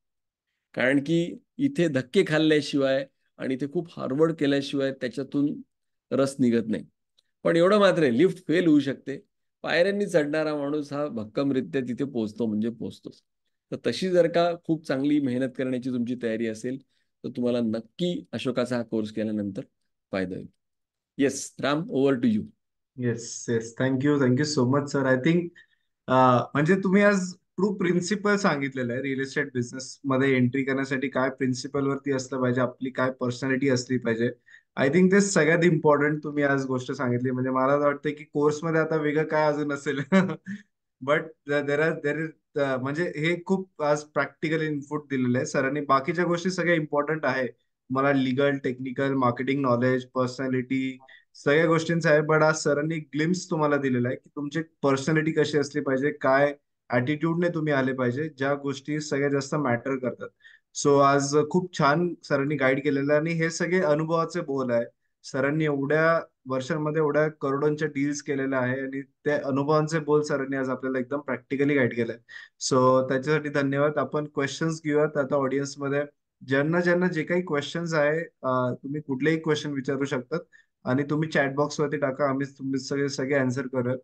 कारण की इथे धक्के खाल्ल्याशिवाय आणि इथे खूप हार्डवर्क केल्याशिवाय त्याच्यातून रस निघत नाही. पण एवढं मात्र आहे, लिफ्ट फेल होऊ शकते. पायऱ्यांनी चढणारा माणूस हा भक्कमरित्या तिथे पोहोचतो म्हणजे पोहोचतोच. तर तशी जर का खूप चांगली मेहनत करण्याची तुमची तयारी असेल तर तुम्हाला नक्की अशोकाचा हा कोर्स केल्यानंतर फायदा होईल. Yes Ram, over to you. Yes yes, thank you so much sir. I think म्हणजे तुम्ही आज ट्रू प्रिन्सिपल सांगितलेलं आहे. रिअल इस्टेट बिझनेस मध्ये एंट्री करण्यासाठी काय प्रिन्सिपल वरती असलं पाहिजे, आपली काय पर्सनॅलिटी असली पाहिजे. आय थिंक ते सगळ्यात इम्पॉर्टंट तुम्ही आज गोष्ट सांगितली. म्हणजे मला असं वाटतं की कोर्समध्ये आता वेगळं काय अजून असेल. बट देर इज म्हणजे हे खूप आज प्रॅक्टिकल इनपुट दिलेलं आहे सरांनी. बाकीच्या गोष्टी सगळ्या इम्पॉर्टंट आहे. मला legal, technical, marketing knowledge, personality सगळ्या गोष्टींचा आहे. बट आज सरांनी एक ग्लिम्स तुम्हाला दिलेला आहे की तुमची पर्सनॅलिटी कशी असली पाहिजे, काय ऍटिट्यूडने तुम्ही आले पाहिजे, ज्या गोष्टी सगळ्यात जास्त मॅटर करतात. सो आज खूप छान सरांनी गाईड केलेलं आहे आणि हे सगळे अनुभवाचे बोल आहे. सरांनी एवढ्या वर्षांमध्ये एवढ्या करोडोंच्या डील्स केलेल्या आहे आणि त्या अनुभवांचे बोल सरांनी आज आपल्याला एकदम प्रॅक्टिकली गाईड केलंय. सो त्याच्यासाठी धन्यवाद. आपण क्वेश्चन्स घेऊयात आता ऑडियन्समध्ये. ज्यांना ज्यांना जे काही क्वेश्चन्स आहे तुम्ही कुठलेही क्वेश्चन विचारू शकतात आणि तुम्ही चॅट बॉक्स वरती टाका. आम्ही तुम्ही सगळे सगळे आन्सर करूयात.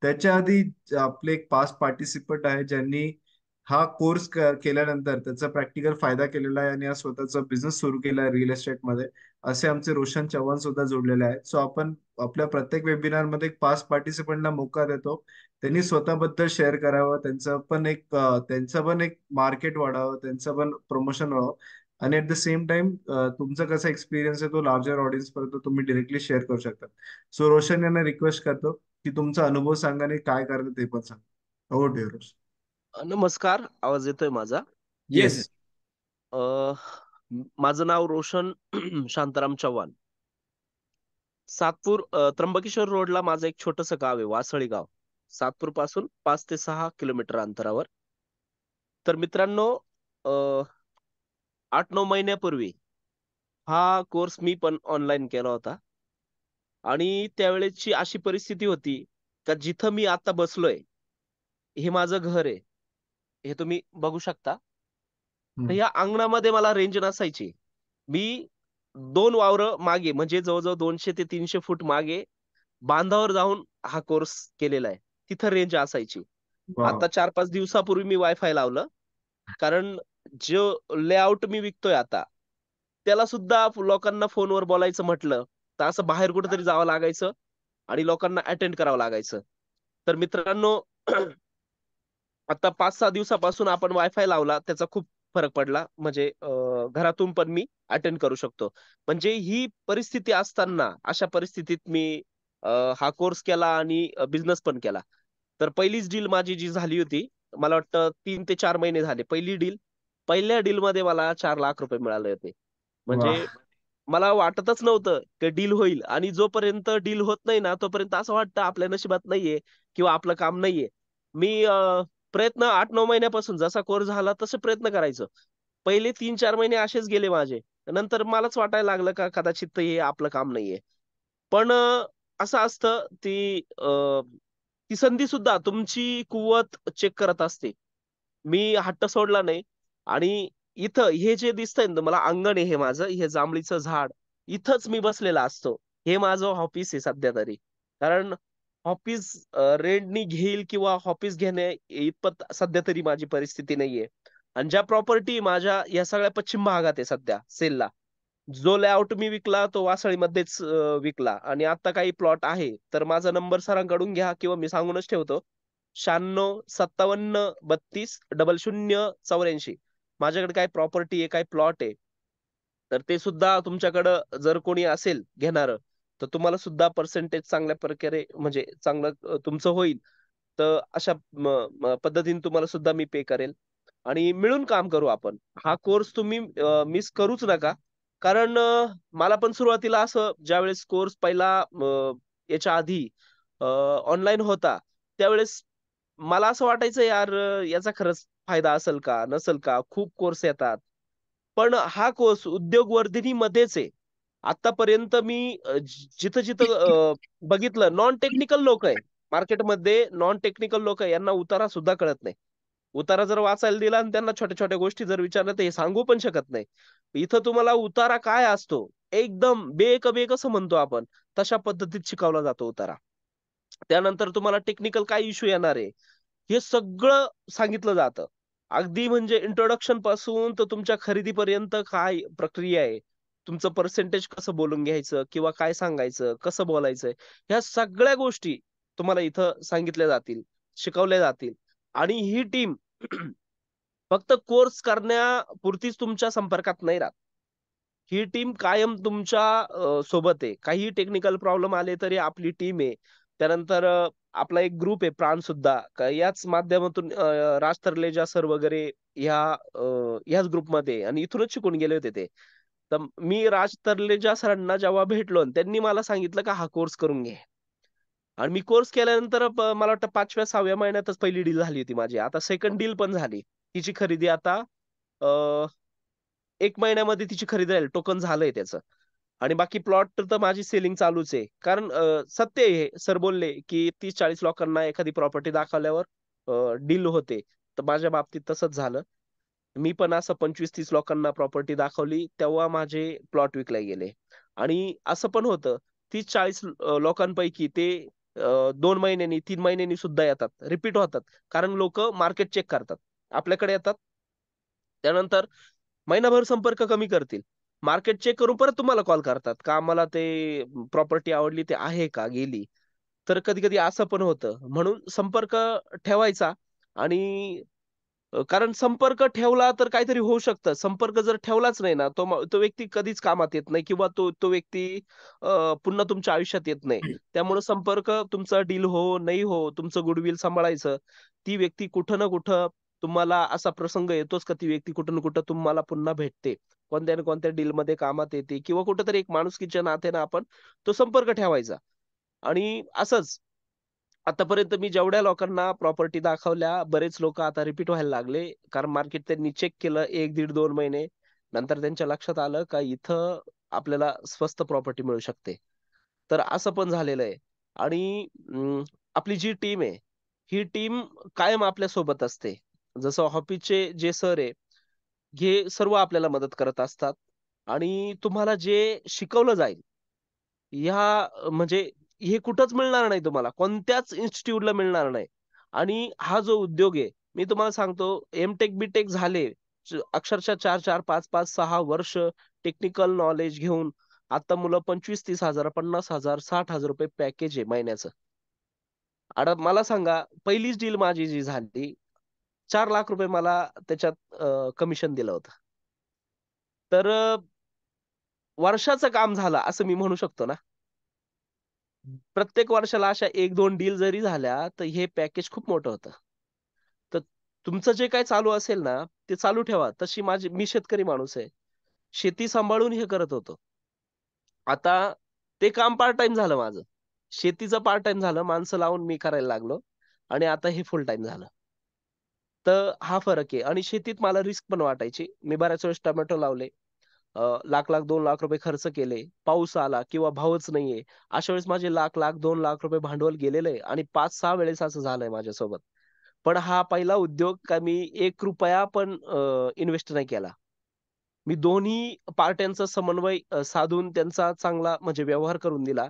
त्याच्या आधी आपले एक 5 पार्टिसिपंट आहे ज्यांनी हा कोर्स केल्यानंतर त्याचा प्रॅक्टिकल फायदा केलेला आहे आणि हा स्वतःचा बिझनेस सुरू केला आहे रिअल एस्टेटमध्ये. असे आमचे रोशन चव्हाण सुद्धा जोडलेले आहेत. सो आपण आपल्या प्रत्येक वेबिनार मध्ये 5 पार्टिसिपंटला मोका देतो. त्यांनी स्वतःबद्दल शेअर करावं, त्यांचं पण एक मार्केट वाढावं, त्यांचं पण प्रमोशन व्हावं आणि ऍट द सेम टाइम तुमचा कसा एक्सपिरियन्स आहे तो लार्जर ऑडियन्स पर्यंत तुम्ही डिरेक्टली शेअर करू शकता. सो रोशन यांना रिक्वेस्ट करतो की तुमचा अनुभव सांगा आणि काय करता ते पण सांगा. हो टू रोशन. नमस्कार, आवाज येतोय माझा? येस. येस. अ, माझं नाव रोशन शांताराम चव्हाण. सातपूर त्र्यंबकेश्वर रोडला माझं एक छोटस गाव आहे, वासळी गाव. सातपूर पासून 5 ते 6 किलोमीटर अंतरावर. तर मित्रांनो, 8-9 महिन्यापूर्वी हा कोर्स मी पण ऑनलाईन केला होता आणि त्यावेळेसची अशी परिस्थिती होती का जिथं मी आता बसलोय, हे माझं घर आहे. हे तुम्ही बघू शकता. तर हम्म. या अंगणामध्ये मला रेंज नसायची. मी 2 वावरं मागे म्हणजे जवळ-जवळ 200 ते 300 फूट मागे बांधावर जाऊन हा कोर्स केलेला आहे. तिथं रेंज असायची. वा. आता 4-5 दिवसापूर्वी मी वायफाय लावलं. कारण जो लेआउट मी विकतोय आता, त्याला सुद्धा लोकांना फोनवर बोलायचं म्हटलं, तर असं बाहेर कुठेतरी जावं लागायचं आणि लोकांना अटेंड करावं लागायचं. तर मित्रांनो, आता 5-6 दिवसापासून आपण वायफाय लावला, त्याचा खूप फरक पडला. म्हणजे घरातून पण मी अटेंड करू शकतो. म्हणजे ही परिस्थिती असताना, अशा परिस्थितीत मी हा कोर्स केला आणि बिझनेस पण केला. तर पहिलीच डील माझी जी झाली होती, मला वाटतं 3 ते 4 महिने झाले. पहिली डील, पहिल्या डीलमध्ये मला ₹4,00,000 मिळाले होते. वा. म्हणजे मला वाटतच नव्हतं ते डील होईल आणि जोपर्यंत डील होत नाही ना, तोपर्यंत असं वाटतं आपल्या नशिबात नाहीये किंवा आपलं काम नाहीये. मी प्रयत्न 8-9 महिन्यापासून जसा कोर्स झाला तसे प्रयत्न करायचो. पहिले 3-4 महिने असेच गेले माझे. नंतर मलाच वाटायला लागलं का कदाचित हे आपलं काम नाहीये. पण असं असतं ती संधी सुद्धा तुमची कुवत चेक करत असते. मी हट्ट सोडला नाही आणि इथं हे जे दिसतंय ना तुम्हाला अंगण आहे हे माझं, हे जांभळीचं झाड. इथंच मी बसलेला असतो. हे माझं ऑफिस आहे सध्या तरी. कारण ऑफिस रेंटनी घेईल किंवा ऑफिस घेणे इतपत सध्या तरी माझी परिस्थिती नाहीये. आणि ज्या प्रॉपर्टी माझ्या या सगळ्या पश्चिम भागात आहे सध्या सेलला. जो लेआउट मी विकला तो वासळीमध्येच विकला आणि आता काही प्लॉट आहे. तर माझा नंबर सरांकडून घ्या किंवा मी सांगूनच ठेवतो. 96 57 32 00 84. माझ्याकडे काय प्रॉपर्टी आहे, काय प्लॉट आहे. तर ते सुद्धा तुमच्याकडं जर कोणी असेल घेणारं, तर तुम्हाला सुद्धा पर्सेंटेज चांगल्या प्रकारे म्हणजे चांगलं तुमचं होईल. तर अशा पद्धतीने तुम्हाला सुद्धा मी पे करेल आणि मिळून काम करू आपण. हा कोर्स तुम्ही मिस करूच नका. कारण मला पण सुरुवातीला असं ज्यावेळेस कोर्स पहिला याच्या आधी ऑनलाईन होता, त्यावेळेस मला असं वाटायचं यार याचा खरंच फायदा असेल का? नसेल का? खूप कोर्स येतात. पण हा कोर्स उद्योगवर्धिनीमध्येच आहे. आतापर्यंत मी जिथं-जिथं बघितलं नॉन टेक्निकल लोकं आहे. मार्केटमध्ये नॉन टेक्निकल लोकं आहे. यांना उतारा सुद्धा कळत नाही. उतारा जर वाचायला दिला आणि त्यांना छोट्या-छोट्या गोष्टी जर विचारल्या तर हे सांगू पण शकत नाही. इथं तुम्हाला उतारा काय असतो, एकदम बे कसं म्हणतो आपण, तशा पद्धतीत शिकवला जातो उतारा. त्यानंतर तुम्हाला टेक्निकल काय इश्यू येणार आहे, हे सगळं सांगितलं जातं. अगदी म्हणजे इंट्रोडक्शन पासून तर तुमच्या खरेदीपर्यंत काय प्रक्रिया आहे. तुमचं पर्सेंटेज कसं बोलून घ्यायचं किंवा काय सांगायचं, कसं बोलायचंय, ह्या सगळ्या गोष्टी तुम्हाला इथं सांगितल्या जातील, शिकवल्या जातील आणि ही टीम फक्त कोर्स करण्यापुरतीच तुमच्या संपर्कात नाही राहत. ही टीम कायम तुमच्या सोबत आहे. काहीही टेक्निकल प्रॉब्लेम आले तरी आपली टीम आहे. त्यानंतर आपला एक ग्रुप आहे प्राणसुद्धा. याच माध्यमातून राज तरलेजा सर वगैरे ह्याच ग्रुपमध्ये आणि इथूनच शिकून गेले होते ते. तर मी राज तरलेजा सरांना जेव्हा भेटलो आणि त्यांनी मला सांगितलं, का हा कोर्स करून घे. आणि मी कोर्स केल्यानंतर मला वाटतं 5व्या-6व्या महिन्यातच पहिली डील झाली होती माझी. आता सेकंड डील पण झाली. तिची खरेदी आता अ, 1 महिन्यामध्ये तिची खरेदी झाली. टोकन झालंय त्याचं. आणि बाकी प्लॉट तर माझी सेलिंग चालूच आहे. कारण सत्य आहे हे. सर बोलले, की 30-40 लोकांना एखादी प्रॉपर्टी दाखवल्यावर डील होते. तर माझ्या बाबतीत तसंच झालं. मी पण असं 25-30 लोकांना प्रॉपर्टी दाखवली, तेव्हा माझे प्लॉट विकले गेले. आणि असं पण होतं 30-40 लोकांपैकी ते 2 महिन्यांनी, 3 महिन्यांनी सुद्धा येतात. रिपीट होतात. कारण लोकं मार्केट चेक करतात. आपल्याकडे येतात. त्यानंतर महिनाभर संपर्क कमी करतील. मार्केट चेक करून परत तुम्हाला कॉल करतात, का आम्हाला ते प्रॉपर्टी आवडली, ते आहे का? गेली. तर कधी-कधी असं पण होतं. म्हणून संपर्क ठेवायचा आणि कारण संपर्क ठेवला तर काहीतरी होऊ शकतं. संपर्क जर ठेवलाच नाही ना, तो व्यक्ती कधीच कामात येत नाही किंवा तो तो व्यक्ती पुन्हा तुमच्या आयुष्यात येत नाही. त्यामुळे संपर्क तुमचा डील हो, नाही हो, तुमचं गुडविल सांभाळायचं. ती व्यक्ती कुठं ना कुठं तुम्हाला असा प्रसंग येतोच का ती व्यक्ती कुठं ना कुठं तुम्हाला पुन्हा भेटते. कोणत्या ना कोणत्या डीलमध्ये कामात येते किंवा कुठेतरी एक माणुसकीच्या नात्यानं आपण तो संपर्क ठेवायचा. आणि असंच आतापर्यंत मी जेवढ्या लोकांना प्रॉपर्टी दाखवल्या, बरेच लोक आता रिपीट व्हायला लागले. कारण मार्केट त्यांनी चेक केलं 1, दीड 2 महिने. नंतर त्यांच्या लक्षात आलं का इथं आपल्याला स्वस्त प्रॉपर्टी मिळू शकते. तर असं पण झालेलं आहे. आणि आपली जी टीम आहे, ही टीम कायम आपल्या सोबत असते. जसं ऑफिसचे जे सर आहे, हे सर्व आपल्याला मदत करत असतात. आणि तुम्हाला जे शिकवलं जाईल, म्हणजे हे कुठंच मिळणार नाही तुम्हाला. कोणत्याच इन्स्टिट्यूटला मिळणार नाही. आणि हा जो उद्योग आहे, मी तुम्हाला सांगतो एम-टेक, बी-टेक झाले. अक्षरशः 4-4, 5-5, 6 वर्ष टेक्निकल नॉलेज घेऊन आता मुलं 25,000-30,000, 50,000, ₹60,000 पॅकेज आहे महिन्याचं. आता मला सांगा, पहिलीच डील माझी जी झाली, ₹4,00,000 मला त्याच्यात कमिशन दिलं होतं. तर वर्षाचं काम झालं असं मी म्हणू शकतो ना. प्रत्येक वर्षाला अशा 1-2 डील जरी झाल्या, तर हे पॅकेज खूप मोठं होतं. तर तुमचं जे काही चालू असेल ना, ते चालू ठेवा. तशी मी शेतकरी माणूस आहे. शेती सांभाळून हे करत होतो. आता ते काम पार्ट टाईम झालं माझं. शेतीचं पार्ट टाईम झालं. माणसं लावून मी करायला लागलो आणि आता हे फुल टाईम झालं. तर हा फरक आहे आणि शेतीत मला रिस्क पण वाटायची. मी बऱ्याच वेळेस टोमॅटो लावले. लाख-लाख, ₹2,00,000 खर्च केले. पाऊस आला किंवा भावच नाहीये. अशा वेळेस माझे लाख-लाख, ₹2,00,000 भांडवल गेलेलं आहे आणि 5-6 वेळेस असं झालंय माझ्यासोबत. पण हा पहिला उद्योग का मी ₹1 पण इन्व्हेस्ट नाही केला. मी दोन्ही पार्ट्यांचा समन्वय साधून त्यांचा चांगला म्हणजे व्यवहार करून दिला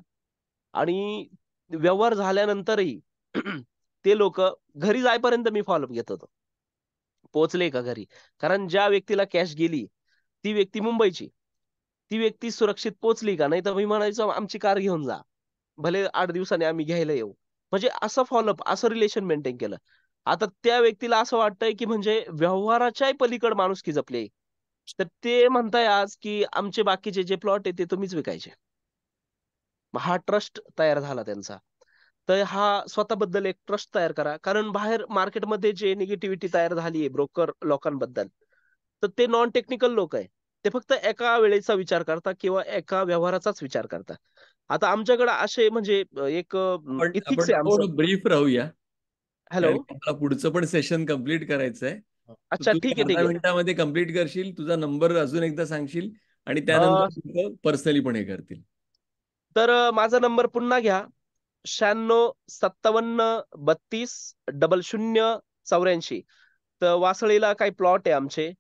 आणि व्यवहार झाल्यानंतरही ते लोकं घरी जाईपर्यंत मी फॉलोअप घेत होतो. पोहोचले का घरी? कारण ज्या व्यक्तीला कॅश गेली, ती व्यक्ती मुंबईची. ती व्यक्ती सुरक्षित पोहोचली का? नाहीतर मी म्हणायचो, "आमची कार घेऊन जा. भले 8 दिवसांनी आम्ही घ्यायला येऊ." म्हणजे असं फॉलोअप, असं रिलेशन मेंटेन केलं. आता त्या व्यक्तीला असं वाटतंय, की म्हणजे व्यवहाराच्याही पलीकडे माणुसकी जपली आहे. तर ते म्हणताय आज, की आमचे बाकीचे जे प्लॉट आहे, ते तुम्हीच विकायचे. मग हा ट्रस्ट तयार झाला त्यांचा. तर हा स्वतःबद्दल एक ट्रस्ट तयार करा. कारण बाहेर मार्केटमध्ये जे निगेटिव्हिटी तयार झाली आहे ब्रोकर लोकांबद्दल, तर ते नॉन टेक्निकल लोक आहे. ते फक्त एका वेळेचा विचार करतात किंवा एका व्यवहाराचाच विचार करतात. आता आमच्याकडे असे म्हणजे एक आपण इथिक्स आपण आहे आमचं. थोडं ब्रीफ राहूया, हॅलो. कारण की मला पुढचं पण सेशन कंप्लीट करायचं आहे. तर अच्छा, तू ठीक आहे, ठीक 15 आहे. मिनिटामध्ये कंप्लीट करशील, तुझा नंबर अजून एकदा सांगशील आणि अ, त्यानंतर पर्सनली पण हे करतील. तर माझा नंबर पुन्हा घ्या. 96 57 32 00 84. तर वासळीला काही प्लॉट आहे आमचे.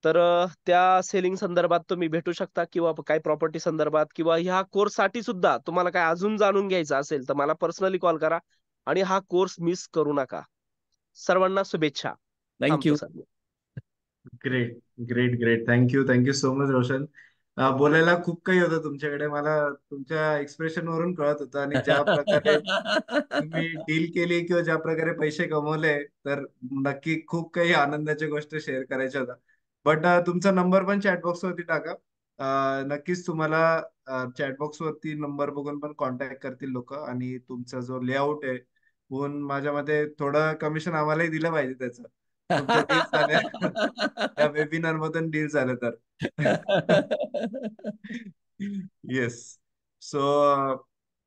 तर त्या सेलिंग संदर्भात तुम्ही भेटू शकता किंवा काही प्रॉपर्टी संदर्भात किंवा ह्या कोर्ससाठी सुद्धा तुम्हाला काय अजून जाणून घ्यायचं असेल, तर मला पर्सनली कॉल करा आणि हा कोर्स मिस करू नका. सर्वांना शुभेच्छा. थांबतो thank you. Sir. Great, great, great. Thank you so much Roshan. बोलायला खूप काही होतं तुमच्याकडे, मला तुमच्या एक्सप्रेशन वरून कळत होतं आणि ज्या प्रकारे तुम्ही डील केली किंवा ज्या प्रकारे पैसे कमवले, तर नक्की खूप काही आनंदाच्या गोष्टी शेअर करायच्या होत्या. बट तुमचा नंबर पण चॅटबॉक्स वरती टाका. नक्कीच तुम्हाला चॅटबॉक्स वरती नंबर बघून पण कॉन्टॅक्ट करतील लोक आणि तुमचा जो लेआउट आहे, होऊन माझ्या मते थोडं कमिशन आम्हालाही दिलं पाहिजे त्याचं. तुमचं डील झालं या वेबिनार मधून डील झालं तर. येस. सो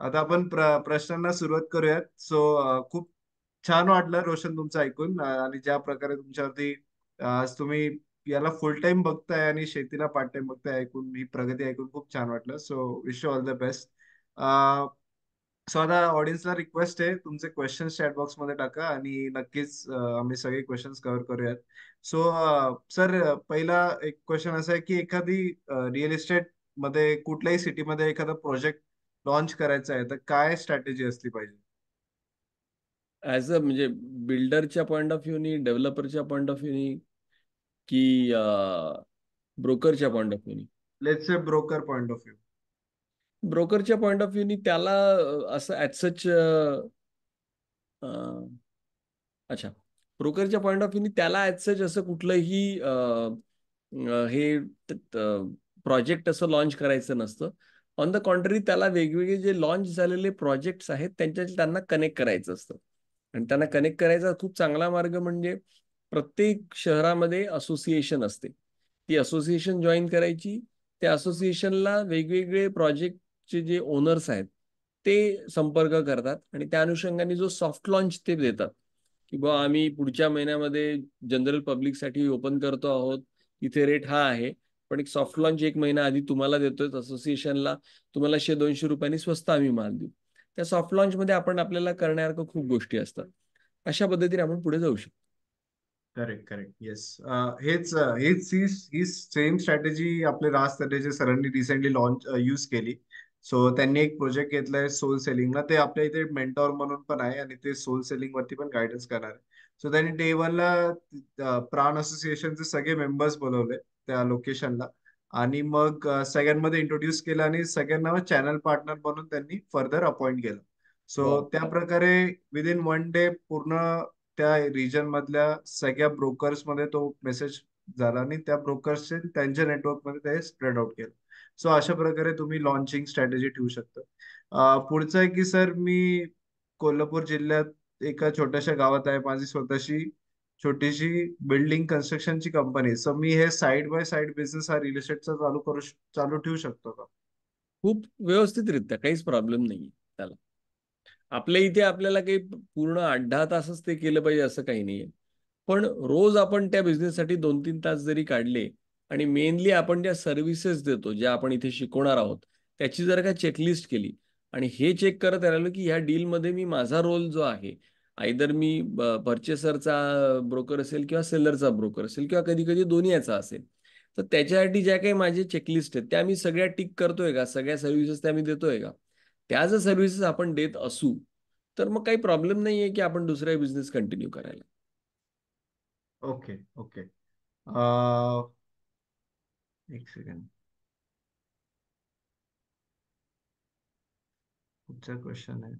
आता आपण प्रश्नांना सुरुवात करूयात. सो खूप छान वाटलं रोशन तुमचं ऐकून, आणि ज्या प्रकारे तुमच्यावरती आज तुम्ही याला फुल टाइम बघताय आणि शेतीला पार्ट टाइम बघताय, ऐकून ही प्रगती ऐकून खूप छान वाटलं. So wish you all the best. So आता ऑडियन्सला रिक्वेस्ट आहे, तुमचे क्वेश्चन्स चॅट बॉक्स मध्ये टाका आणि नक्कीच आम्ही सगळे क्वेश्चन्स कव्हर करूयात. सो सर, पहिला एक क्वेश्चन असा आहे की एखादी रिअल इस्टेट मध्ये कुठल्याही सिटीमध्ये एखादा प्रोजेक्ट लॉन्च करायचा आहे, तर काय स्ट्रॅटेजी असली पाहिजे? ॲज अ म्हणजे बिल्डरच्या पॉईंट ऑफ व्ह्यूनी, डेव्हलपरच्या पॉईंट ऑफ व्ह्यूनी, की ब्रोकरच्या पॉईंट ऑफ व्ह्यूनी? Let's say broker point of view. ब्रोकरच्या पॉईंट ऑफ व्ह्यूनी त्याला असं ॲज सच, अच्छा, ब्रोकरच्या पॉईंट ऑफ व्ह्यूनी त्याला ॲज सच असं कुठलंही हे प्रोजेक्ट असं लॉन्च करायचं नसतं. ऑन द कॉन्ट्ररी, त्याला वेगवेगळे जे लॉन्च झालेले प्रोजेक्ट्स आहेत त्यांना कनेक्ट करायचं असतं. आणि त्यांना कनेक्ट करायचा खूप चांगला मार्ग म्हणजे प्रत्येक शहरामध्ये असोसिएशन असते. ती असोसिएशन जॉईन करायची. त्या असोसिएशनला वेगवेगळे प्रोजेक्टचे जे ओनर्स आहेत ते संपर्क करतात आणि त्या अनुषंगाने जो सॉफ्ट लॉन्च ते देतात की बुवा आम्ही पुढच्या महिन्यामध्ये जनरल पब्लिकसाठी ओपन करतो आहोत, इथे रेट हा आहे, पण एक सॉफ्ट लॉन्च 1 महिना आधी तुम्हाला देतोय असोसिएशनला, तुम्हाला 100-200 रुपयांनी स्वस्त आम्ही माल देऊ. त्या सॉफ्ट लॉन्चमध्ये आपण आपल्याला करण्यासारखं खूप गोष्टी असतात. अशा पद्धतीने आपण पुढे जाऊ शकतो. Correct correct yes. ही सेम स्ट्रॅटेजी आपले राज तडेजे सरांनी रिसेंटली लॉन्च यूज केली. सो त्यांनी एक प्रोजेक्ट घेतलाय सोल सेलिंगला. ते आपल्या इथे मेंटॉर म्हणून पण आहे आणि ते सोल सेलिंग वरती पण गायडन्स करणार आहे. सो त्यांनी डे वनला प्राण असोसिएशनचे सगळे मेंबर्स बोलवले त्या लोकेशनला आणि मग सगळ्यांमध्ये इंट्रोड्यूस केलं आणि सगळ्यांना चॅनल पार्टनर म्हणून त्यांनी फर्दर अपॉइंट केलं. वा. सो त्या प्रकारे विदिन 1 डे पूर्ण त्या रिजन मधल्या सगळ्या ब्रोकर्स मध्ये तो मेसेज झाला आणि त्या ब्रोकर्सचे त्यांच्या नेटवर्क मध्ये ते स्प्रेड आउट केलं. सो अशा प्रकारे तुम्ही लॉन्चिंग स्ट्रॅटेजी ठेवू शकता. पुढचं आहे की सर मी कोल्हापूर जिल्ह्यात एका छोट्याशा गावात आहे, माझी स्वतःची छोटीशी बिल्डिंग कन्स्ट्रक्शनची कंपनी. सो मी हे साइड बाय साइड बिझनेस हा रिअल इस्टेटचा चालू ठेवू शकतो का? खूप व्यवस्थितरित्या, काहीच प्रॉब्लेम नाहीये त्याला. आपल्या इथे आपल्याला काही पूर्ण 8-10 तासच ते केलं पाहिजे असं काही नाहीये. पण रोज आपण त्या बिझनेससाठी 2-3 तास जरी काढले आणि मेनली आपण ज्या सर्व्हिसेस देतो, ज्या आपण इथे शिकवणार आहोत, त्याची जर का चेकलिस्ट केली आणि हे चेक करत राहिलो की ह्या डीलमध्ये मी माझा रोल जो आहे, आयदर मी परचेसरचा ब्रोकर असेल किंवा सेलरचा ब्रोकर असेल किंवा कधी कधी दोन्ही याचा असेल, तर त्याच्यासाठी ज्या काही माझे चेकलिस्ट आहेत त्या मी सगळ्या टिक करतोय का, सगळ्या सर्व्हिसेस त्या मी देतोय का, त्या जर सर्व्हिसेस आपण देत असू तर मग काही प्रॉब्लेम नाहीये की आपण दुसरा बिझनेस कंटिन्यू करायला. Okay okay. एक सेकंड. पुढचा क्वेश्चन आहे.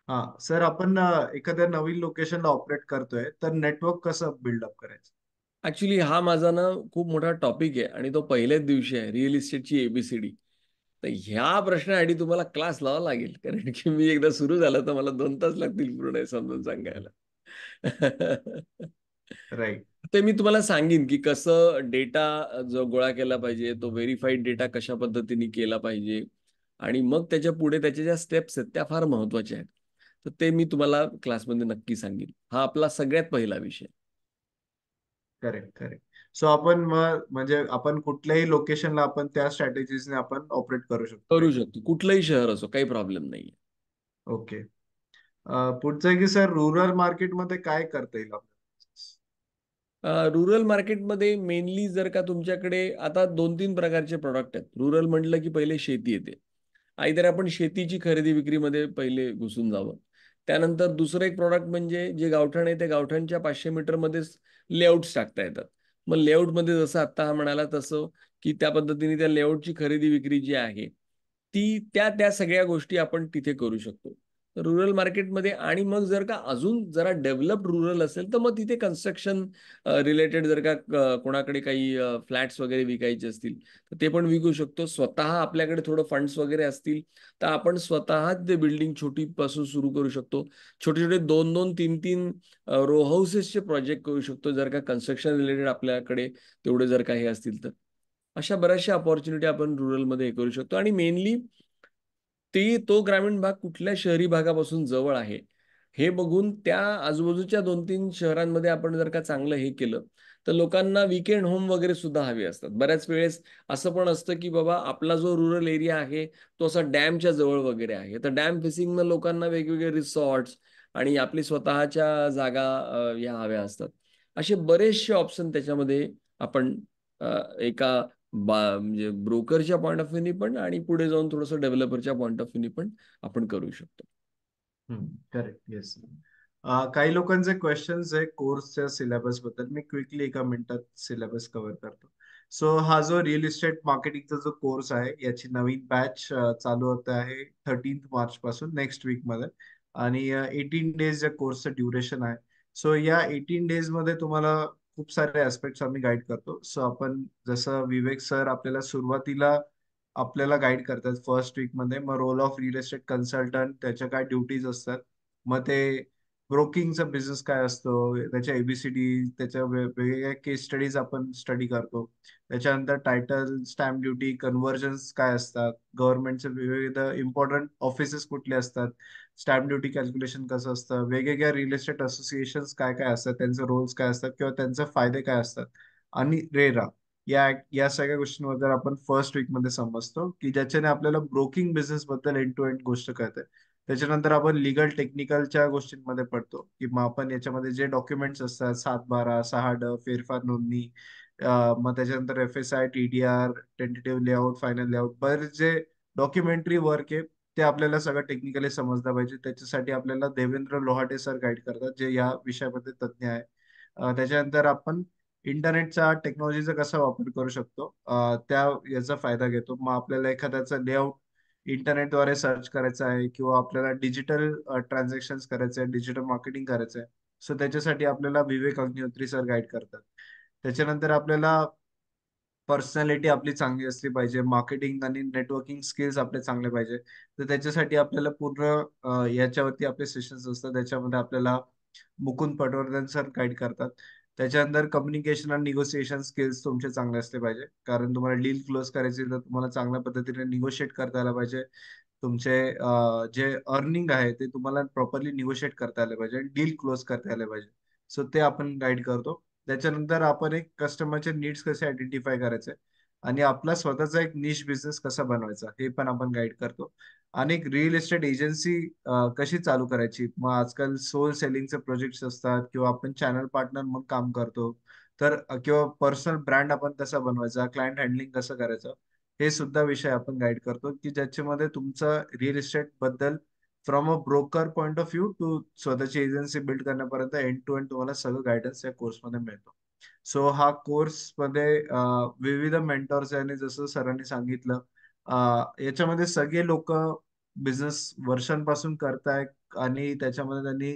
हा सर, आपण एखाद्या नवीन लोकेशनला ऑपरेट करतोय तर नेटवर्क कसं बिल्डअप करायचं? ऍक्च्युली हा माझा ना खूप मोठा टॉपिक आहे आणि तो पहिल्याच दिवशी आहे, रिअल इस्टेटची एबीसीडी. तर ह्या प्रश्नासाठी तुम्हाला क्लास लावा लागेल, कारण की मी एकदा सुरू झालं तर मला 2 तास लागतील पूर्ण हे समजून सांगायला. राईट. ते मी तुम्हाला सांगेन की कसं डेटा जो गोळा केला पाहिजे, तो व्हेरीफाईड डेटा कशा पद्धतीने केला पाहिजे आणि मग त्याच्या पुढे त्याच्या ज्या स्टेप्स आहेत त्या फार महत्वाच्या आहेत. तर ते मी तुम्हाला क्लासमध्ये नक्की सांगेन. हा आपला सगळ्यात पहिला विषय. Correct correct. सो आपण मग म्हणजे आपण कुठल्याही लोकेशनला आपण त्या स्ट्रॅटेजीजने आपण ऑपरेट करू शकतो, करू राईट? शकतो, कुठलंही शहर असो, काही प्रॉब्लेम नाही. ओके. पुढचं आहे की सर रुरल मार्केटमध्ये काय करता येईल आपल्याला? रुरल मार्केटमध्ये मेनली जर का तुमच्याकडे आता 2-3 प्रकारचे प्रॉडक्ट आहेत. रुरल म्हटलं की पहिले शेती येते. आयदर आपण शेतीची खरेदी विक्रीमध्ये पहिले घुसून जावं. त्यानंतर दुसरं एक प्रॉडक्ट म्हणजे जे गावठाण आहे त्या गावठाणच्या 500 मीटरमध्येच लेआउट्स टाकता येतात. मग लेआउटमध्ये जसं आत्ता हा म्हणाला तसं की त्या पद्धतीने त्या लेआउटची खरेदी विक्री जी आहे ती त्या त्या सगळ्या गोष्टी आपण तिथे करू शकतो. रुरल मार्केटमध्ये आणि मग जर का अजून जरा डेव्हलप्ड रुरल असेल तर मग तिथे कन्स्ट्रक्शन रिलेटेड जर का कोणाकडे काही फ्लॅट्स वगैरे विकायचे असतील तर ते पण विकू शकतो. स्वतः आपल्याकडे थोडं फंड्स वगैरे असतील तर आपण स्वतः ते बिल्डिंग छोटी पासून सुरू करू शकतो. छोटे छोटे 2-2, 3-3 रो हाऊसेसचे प्रोजेक्ट करू शकतो जर का कन्स्ट्रक्शन रिलेटेड आपल्याकडे तेवढे जर काही असतील तर. अशा बऱ्याचशा अपॉर्च्युनिटी आपण रुरलमध्ये हे करू शकतो आणि मेनली तो ग्रामीण भाग कुठल्या शहरी भागापासून जवळ आहे हे बघून त्या आजूबाजूच्या 2-3 शहरांमध्ये आपण जर का चांगलं हे केलं तर लोकांना वीकेंड होम वगैरे सुद्धा हवे असतात. बऱ्याच वेळेस असं पण असतं की बाबा आपला जो रुरल एरिया आहे तो असा डॅमच्या जवळ वगैरे आहे, तर डॅम फेसिंगनं लोकांना वेगवेगळे रिसॉर्ट्स आणि आपली स्वतःच्या जागा या हव्या असतात. असे बरेचसे ऑप्शन त्याच्यामध्ये आपण एका म्हणजे ब्रोकरच्या पॉईंट ऑफ व्ह्यूनी पण आणि पुढे जाऊन थोडंसं डेव्हलपरच्या पॉईंट ऑफ व्ह्यूनी पण आपण करू शकतो. करेक्ट. येस. काही लोकांचे क्वेश्चन्स आहे कोर्सच्या सिलेबस बद्दल. मी क्विकली एका मिनिटात सिलेबस कव्हर करतो. सो हा जो रिअल इस्टेट मार्केटिंगचा जो कोर्स आहे याची नवीन बॅच चालू होत आहे 13 मार्च पासून, नेक्स्ट वीक मध्ये. आणि 18 डेज या कोर्सचं ड्युरेशन आहे. सो या 18 डेज मध्ये तुम्हाला खूप सारे ऍस्पेक्ट्स आम्ही गाईड करतो. सो आपण जसं विवेक सर आपल्याला सुरुवातीला आपल्याला गाईड करतात फर्स्ट वीक मध्ये, मग role of real estate consultant, त्याच्या काय ड्युटीज असतात, मग ते ब्रोकिंगचा बिझनेस काय असतो, त्याच्या एबीसीडी, त्याच्या वेगवेगळ्या केस स्टडीज आपण स्टडी करतो. त्याच्यानंतर टायटल, स्टॅम्प ड्युटी, कन्व्हर्जन्स काय असतात, गव्हर्नमेंटचे विविध इम्पॉर्टंट ऑफिसेस कुठले असतात, स्टॅम्प ड्युटी कॅल्क्युलेशन कसं असतं, वेगवेगळ्या रिअल एस्टेट असोसिएशन्स काय काय असतात, त्यांचे रोल्स काय असतात किंवा त्यांचे फायदे काय असतात, आणि रेरा, या सगळ्या गोष्टींबद्दल आपण फर्स्ट वीक मध्ये समजतो, की ज्याच्याने आपल्याला ब्रोकिंग बिझनेस बद्दल एंड टू एंड गोष्ट कळते. त्याच्यानंतर आपण लिगल टेक्निकलच्या गोष्टींमध्ये पडतो, की मग आपण याच्यामध्ये जे डॉक्युमेंट्स असतात, 7/12, 6 फेरफार नोंदणी, मग त्याच्यानंतर FSI, TDR, tentative layout, final layout, बरेच जे डॉक्युमेंटरी वर्क आहे ते आपल्याला सगळं टेक्निकली समजलं पाहिजे. त्याच्यासाठी आपल्याला देवेंद्र लोहाटे सर गाईड करतात, जे या विषयामध्ये तज्ज्ञ आहे. त्याच्यानंतर आपण इंटरनेटचा, टेक्नॉलॉजीचा कसा वापर करू शकतो, त्या याचा फायदा घेतो. मग आपल्याला एखाद्याचा लेआउट इंटरनेटद्वारे सर्च करायचं आहे किंवा आपल्याला डिजिटल ट्रान्झॅक्शन करायचं आहे, डिजिटल मार्केटिंग करायचं आहे, सो त्याच्यासाठी आपल्याला विवेक अग्निहोत्री सर गाईड करतात. त्याच्यानंतर आपल्याला पर्सनॅलिटी आपली चांगली असली पाहिजे, मार्केटिंग आणि नेटवर्किंग स्किल्स आपले चांगले पाहिजे. तर त्याच्यासाठी आपल्याला पूर्ण याच्यावरती आपले सेशन्स असतात, त्याच्यामध्ये आपल्याला मुकुंद पटवर्धन सर गाईड करतात. त्याच्यानंतर कम्युनिकेशन आणि निगोसिएशन स्किल्स तुमचे चांगले असले पाहिजे, कारण तुम्हाला डील क्लोज करायची तर तुम्हाला चांगल्या पद्धतीने निगोशिएट करता आलं पाहिजे. तुमचे जे अर्निंग आहे ते तुम्हाला प्रॉपरली निगोशिएट करता आले पाहिजे आणि डील क्लोज करता आले पाहिजे. सो ते आपण गाईड करतो. त्याच्यानंतर आपण एक कस्टमरचे नीड्स कसे आयडेंटिफाय करायचे आणि आपला स्वतःचा एक निश बिझनेस कसा बनवायचा हे पण आपण गाईड करतो. आणि एक रिअल इस्टेट एजन्सी कशी चालू करायची. मग आजकाल सोल सेलिंगचे प्रोजेक्ट्स असतात किंवा आपण चॅनल पार्टनर म्हणून काम करतो. तर किंवा पर्सनल ब्रँड आपण कसा बनवायचा, क्लायंट हँडलिंग कसं करायचं, हे सुद्धा विषय आपण गाईड करतो, की ज्याच्यामध्ये तुमचं रिअल इस्टेट बद्दल from a broker point of view to स्वतःची एजन्सी बिल्ड करण्यापर्यंत एंड टू एंड तुम्हाला सगळं गायडन्स या कोर्समध्ये मिळतो. सो हा कोर्समध्ये विविध मेंटॉर्स आहे आणि जसं सरांनी सांगितलं, याच्यामध्ये सगळे लोक बिझनेस वर्षांपासून करतायत आणि त्याच्यामध्ये त्यांनी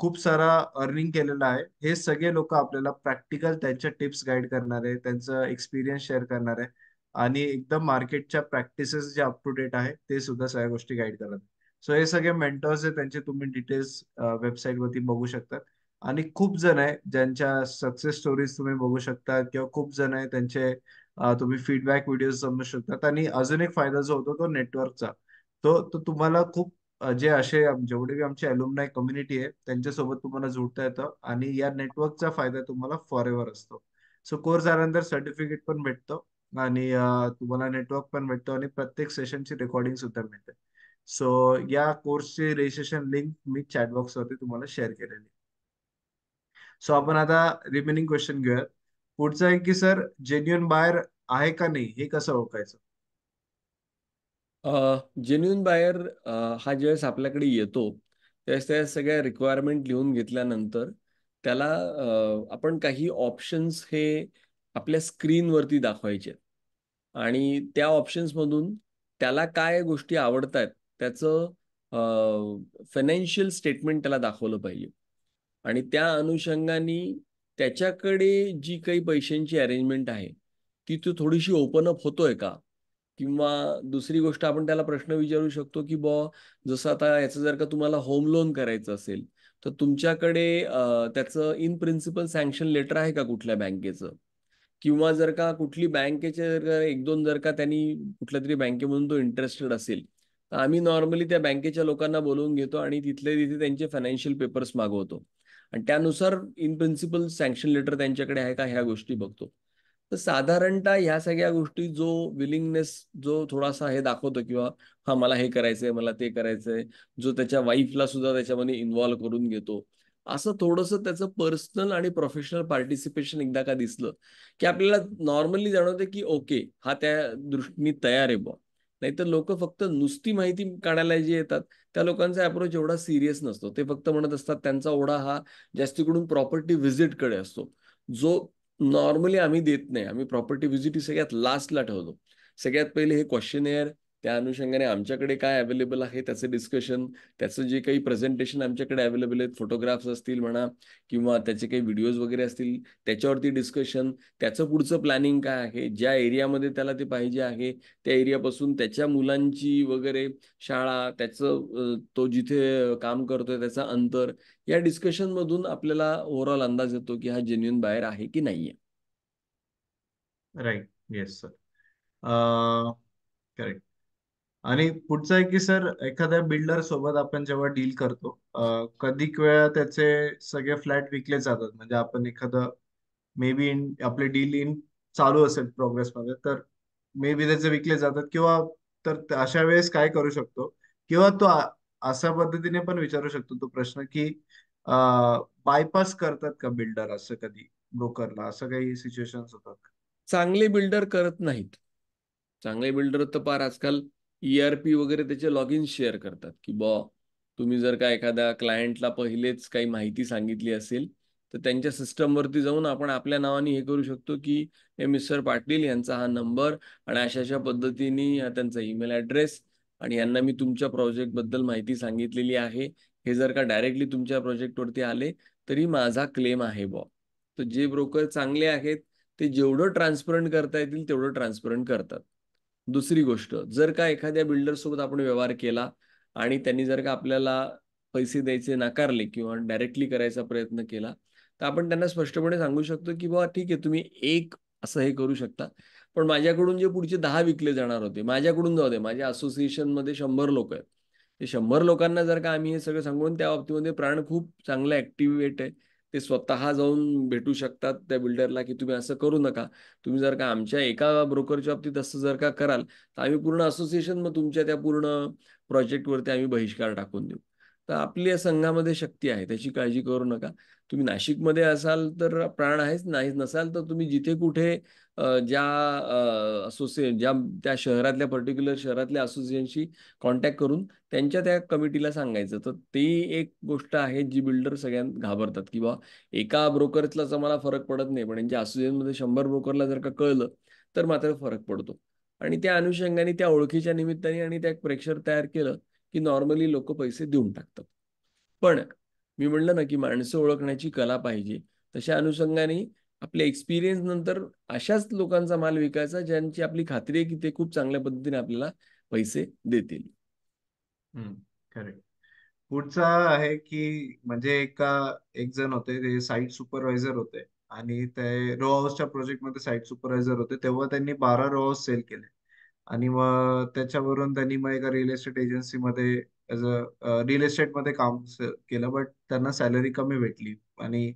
खूप सारा अर्निंग केलेला आहे. हे सगळे लोक आपल्याला प्रॅक्टिकल त्यांच्या टिप्स गाईड करणार आहे, त्यांचं एक्सपिरियन्स शेअर करणार आहे आणि एकदम मार्केटच्या प्रॅक्टिसेस जे अप टू डेट आहे ते सुद्धा सगळ्या गोष्टी गाईड करतात. सो हे सगळे मेंटर्स आहे, त्यांचे तुम्ही डिटेल्स वेबसाईट वरती बघू शकतात. आणि खूप जण आहे ज्यांच्या सक्सेस स्टोरीज तुम्ही बघू शकता किंवा खूप जण आहे त्यांचे तुम्ही फीडबॅक व्हिडिओ समजू शकतात. आणि अजून एक फायदा जो होतो तो नेटवर्कचा, तो तुम्हाला खूप जे असे जेवढे बी आमची अल्युमनाय कम्युनिटी आहे त्यांच्यासोबत तुम्हाला जोडता येतं आणि या नेटवर्कचा फायदा तुम्हाला फॉर एव्हर असतो. सो कोर्स झाल्यानंतर सर्टिफिकेट पण भेटतो आणि तुम्हाला नेटवर्क पण भेटतो आणि प्रत्येक सेशनची रेकॉर्डिंग सुद्धा मिळते. सो या कोर्सची रजिस्ट्रेशन लिंक मी चॅटबॉक्स वरती तुम्हाला शेअर केलेली. सो आपण आता रिमेनिंग क्वेश्चन घेऊया. पुढचं आहे की सर, जेन्युइन बायर आहे का नाही हे कसं ओळखायचं? जेन्युइन बायर हा ज्यावेळेस आपल्याकडे येतो त्यावेळेस त्या सगळ्या रिक्वायरमेंट लिहून घेतल्यानंतर त्याला आपण काही ऑप्शन्स हे आपल्या स्क्रीनवरती दाखवायचे आणि त्या ऑप्शन्समधून त्याला काय गोष्टी आवडतात त्याचं फायनान्शियल स्टेटमेंट त्याला दाखवलं पाहिजे आणि त्या अनुषंगाने त्याच्याकडे जी काही पैशांची अरेंजमेंट आहे ती तो थोडीशी ओपन अप होतोय का. किंवा दुसरी गोष्ट आपण त्याला प्रश्न विचारू शकतो की जसं आता याचं जर का तुम्हाला होम लोन करायचं असेल तर तुमच्याकडे त्याचं इन प्रिन्सिपल सँक्शन लेटर आहे का कुठल्या बँकेचं. किंवा जर का कुठली बँकेचे जर का एक दोन जर का त्यांनी कुठल्या तरी बँकेमधून तो इंटरेस्टेड असेल तर आम्ही नॉर्मली त्या बँकेच्या लोकांना बोलवून घेतो आणि तिथले तिथे त्यांचे फायनान्शियल पेपर्स मागवतो आणि त्यानुसार इन प्रिन्सिपल सँक्शन लेटर त्यांच्याकडे आहे का ह्या गोष्टी बघतो. तर साधारणतः ह्या सगळ्या गोष्टी जो विलिंगनेस जो थोडासा हे दाखवतो किंवा हा मला हे करायचंय मला ते करायचंय, जो त्याच्या वाईफला सुद्धा त्याच्यामध्ये इन्व्हॉल्व्ह करून घेतो, असं थोडंसं त्याचं पर्सनल आणि प्रोफेशनल पार्टिसिपेशन एकदा का दिसलं की आपल्याला नॉर्मली जाणवते की ओके हा त्या दृष्टीने तयार आहे बुवा. नाहीतर लोक फक्त नुसती माहिती काढायला जे येतात त्या लोकांचा अप्रोच एवढा सिरियस नसतो. ते फक्त म्हणत असतात त्यांचा ओढा हा जास्तीकडून प्रॉपर्टी व्हिजिटकडे असतो, जो नॉर्मली आम्ही देत नाही. आम्ही प्रॉपर्टी व्हिजिट ही सगळ्यात लास्टला ठेवतो. सगळ्यात पहिले हे क्वेश्चनेअर त्या अनुषंगाने आमच्याकडे काय अवेलेबल आहे त्याचं डिस्कशन, त्याचं जे काही प्रेझेंटेशन आमच्याकडे अवेलेबल आहेत, फोटोग्राफ्स असतील म्हणा किंवा त्याचे काही व्हिडिओज वगैरे असतील त्याच्यावरती डिस्कशन, त्याचं पुढचं प्लॅनिंग काय आहे, ज्या एरियामध्ये त्याला ते पाहिजे आहे त्या एरियापासून त्याच्या मुलांची वगैरे शाळा, त्याचं तो जिथे काम करतोय त्याचा अंतर, या डिस्कशन मधून आपल्याला ओव्हरऑल अंदाज येतो की हा जेन्युइन बायर आहे की नाहीये. राईट. Yes sir. करेक्ट. आणि पुढचं आहे की सर, एखाद्या बिल्डर सोबत आपण जेव्हा डील करतो, कधी वेळा त्याचे सगळे फ्लॅट विकले जातात. म्हणजे आपण एखादं मे बी आपले डील इन चालू असेल प्रोग्रेसमध्ये, तर मे बी त्याचे विकले जातात, किंवा तर अशा वेळेस काय करू शकतो, किंवा तो अशा पद्धतीने पण विचारू शकतो तो प्रश्न की बायपास करतात का बिल्डर असं कधी ब्रोकरला, असं काही सिच्युएशन्स होतात का? चांगले बिल्डर करत नाहीत. चांगले बिल्डर तर फार आजकाल ERP वगैरे त्याचे लॉग इन शेअर करतात की तुम्ही जर का एखाद्या क्लायंटला पहिलेच काही माहिती सांगितली असेल तर त्यांच्या सिस्टमवरती जाऊन आपण आपल्या नावाने हे करू शकतो की हे मिस्टर पाटील यांचा हा नंबर आणि अशा अशा पद्धतीने हा त्यांचा ईमेल ॲड्रेस आणि यांना मी तुमच्या प्रोजेक्टबद्दल माहिती सांगितलेली आहे. हे जर का डायरेक्टली तुमच्या प्रोजेक्टवरती आले तरी माझा क्लेम आहे तर जे ब्रोकर चांगले आहेत ते जेवढं ट्रान्सपरंट करता येतील तेवढं ट्रान्सपरंट करतात. दुसरी गोष्ट, जर का एखाद्या बिल्डर सोबत आपण व्यवहार केला आणि त्यांनी जर का आपल्याला पैसे द्यायचे नाकारले किंवा डायरेक्टली करायचा प्रयत्न केला तर आपण त्यांना स्पष्टपणे सांगू शकतो की ठीक आहे, तुम्ही एक असं हे करू शकता, पण माझ्याकडून जे पुढचे 10 विकले जाणार होते माझ्याकडून जाऊ दे, माझ्या असोसिएशनमध्ये 100 लोक आहेत, ते 100 लोकांना जर का आम्ही हे सगळं सांगून, त्या बाबतीमध्ये प्राण खूप चांगलं ऍक्टिव्हेट आहे. ते स्वतः जाऊन भेटू शकतात त्या बिल्डरला की तुम्ही असं करू नका, तुम्ही जर का आमच्या एका ब्रोकरच्या बाबतीत असं जर का कराल तर आम्ही पूर्ण असोसिएशन मग तुमच्या त्या पूर्ण प्रोजेक्टवरती आम्ही बहिष्कार टाकून देऊ. तर आपल्या संघामध्ये शक्ती आहे, त्याची काळजी करू नका. तुम्ही नाशिकमध्ये असाल तर प्राण आहेच, नाही नसाल तर तुम्ही जिथे कुठे ज्या ज्या त्या शहरातल्या पर्टिक्युलर शहरातल्या असोसिएशनशी कॉन्टॅक्ट करून त्यांच्या त्या कमिटीला सांगायचं. तर ती एक गोष्ट आहे जी बिल्डर सगळ्यांत घाबरतात की एका ब्रोकरलाच मला फरक पडत नाही, पण यांच्या असोसिएशनमध्ये 100 ब्रोकरला जर का कळलं तर मात्र फरक पडतो. आणि त्या अनुषंगाने त्या ओळखीच्या निमित्ताने आणि त्या एक प्रेक्षर तयार केलं की नॉर्मली लोक पैसे देऊन टाकतात. पण मी म्हणलं ना की माणसं ओळखण्याची कला पाहिजे, तशा अनुषंगाने आपल्या एक्सपिरियन्स नंतर अशाच लोकांचा माल विकायचा ज्यांची आपली खात्री आहे की ते खूप चांगल्या पद्धतीने आपल्याला पैसे देतील. करेक्ट. पुढचा आहे की म्हणजे एक जण होते, ते साईट सुपरवायझर होते, आणि ते रो हाऊसच्या प्रोजेक्टमध्ये साईट सुपरवायझर होते. तेव्हा त्यांनी 12 रो हाऊस सेल केले, आणि मग त्याच्यावरून त्यांनी मग एका रिअल एस्टेट एजन्सीमध्ये एज अ रिअल एस्टेटमध्ये काम केलं, बट त्यांना सॅलरी कमी भेटली, आणि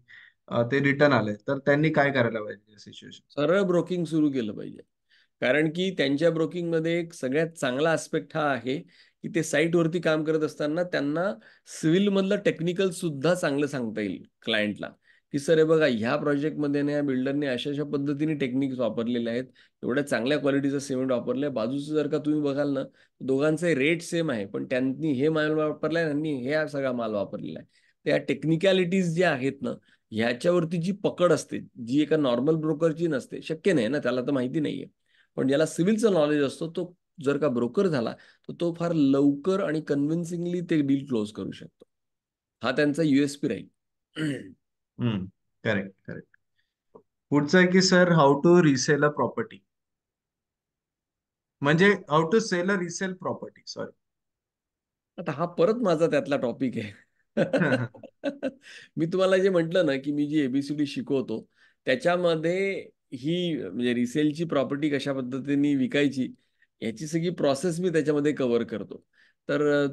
ते रिटर्न आले. तर त्यांनी काय करायला पाहिजे सिच्युएशन? सरळ ब्रोकिंग सुरू केलं पाहिजे. कारण की त्यांच्या ब्रोकिंगमध्ये एक सगळ्यात चांगला आस्पेक्ट हा आहे की ते साईटवरती काम करत असताना त्यांना सिव्हिलमधलं टेक्निकल सुद्धा चांगलं सांगता येईल क्लायंटला की सर हे बघा, ह्या प्रोजेक्टमध्ये ना या बिल्डरने अशा अशा पद्धतीने टेक्निक्स वापरलेले आहेत, एवढ्या चांगल्या क्वालिटीचं सिमेंट वापरलं आहे. बाजूचं जर का तुम्ही बघाल ना, दोघांचे रेट सेम आहे, पण त्यांनी हे माल वापरला आहे, त्यांनी हे हा सगळा माल वापरलेला आहे. त्या टेक्निकॅलिटीज ज्या आहेत ना, ह्याच्यावरती जी पकड असते, जी एका नॉर्मल ब्रोकरची नसते, शक्य नाही ना, त्याला तर माहिती नाहीये. पण ज्याला सिव्हिलचा नॉलेज असतो तो जर का ब्रोकर झाला तर तो फार लवकर आणि कन्व्हिन्सिंगली ते डील क्लोज करू शकतो. हा त्यांचा USP राहील. Correct, correct. पुढचं आहे की sir, how to resell a property, म्हणजे how to sell a resale property, sorry. आता हा परत माझा त्यातला टॉपिक आहे. मी तुम्हाला जे म्हटलं ना की मी जी ABCD शिकवतो त्याच्यामध्ये ही म्हणजे रिसेलची प्रॉपर्टी कशा पद्धतीने विकायची याची सगळी प्रोसेस मी त्याच्यामध्ये कव्हर करतो. तर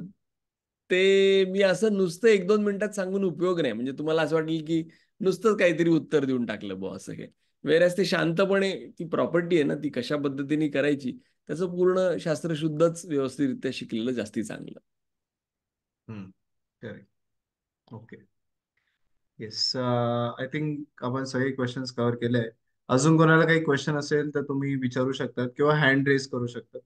ते मी असं नुसतं 1-2 मिनिटात सांगून उपयोग नाही. म्हणजे तुम्हाला असं वाटेल की नुसतंच काहीतरी उत्तर देऊन टाकलं असं हे. वेरॅज ते शांतपणे ती प्रॉपर्टी आहे ना ती कशा पद्धतीने करायची त्याचं पूर्ण शास्त्रशुद्धच व्यवस्थितरित्या शिकलेलं जास्ती चांगलं. Correct. Okay. Yes, I think आपण सगळे क्वेश्चन्स कव्हर केले आहे. अजून कोणाला काही क्वेश्चन असेल तर तुम्ही विचारू शकतात किंवा हँड रेज करू शकतात.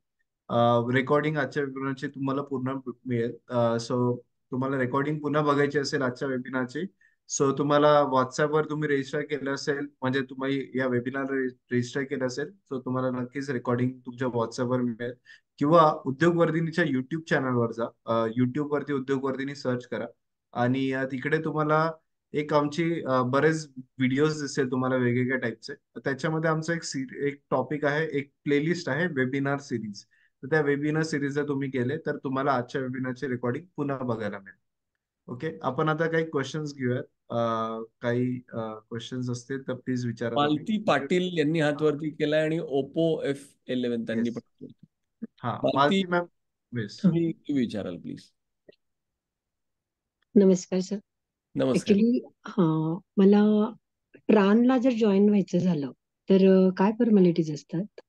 रेकॉर्डिंग आजच्या वेबिनारची तुम्हाला पूर्ण मिळेल. सो तुम्हाला रेकॉर्डिंग पुन्हा बघायची असेल आजच्या वेबिनारची, सो तुम्हाला व्हॉट्सअपवर तुम्ही रजिस्टर केलं असेल, म्हणजे तुम्ही या वेबिनार रजिस्टर केलं असेल, सो तुम्हाला नक्कीच रेकॉर्डिंग तुमच्या व्हॉट्सअपवर मिळेल. किंवा उद्योगवर्धिनीच्या युट्यूब चॅनलवर जा. युट्यूबवरती उद्योगवर्धिनी सर्च करा आणि तिकडे तुम्हाला एक आमची बरेच व्हिडिओज दिसेल तुम्हाला वेगवेगळ्या टाईपचे. त्याच्यामध्ये आमचं एक टॉपिक आहे, एक प्लेलिस्ट आहे वेबिनार सिरीज. तर त्या वेबिनार सिरीज जर तुम्ही केले तर तुम्हाला आजच्या वेबिनारचे रेकॉर्डिंग पुन्हा बघायला मिळेल. ओके, आपण आता काही क्वेश्चन्स घेऊयात. काही क्वेश्चन्स असतील तर प्लीज विचारा तुम्ही. मालती पाटील यांनी हात वरती केलाय आणि Oppo F11 त्यांनी पण येस. केलं. हा, मालती, मालती मॅम. येस. तुम्ही विचाराल प्लीज. नमस्कार सर. नमस्कार. ऍक्च्युली मला प्राणला जर जॉईन व्हायचं झालं तर काय फॉर्मॅलिटीज असतात?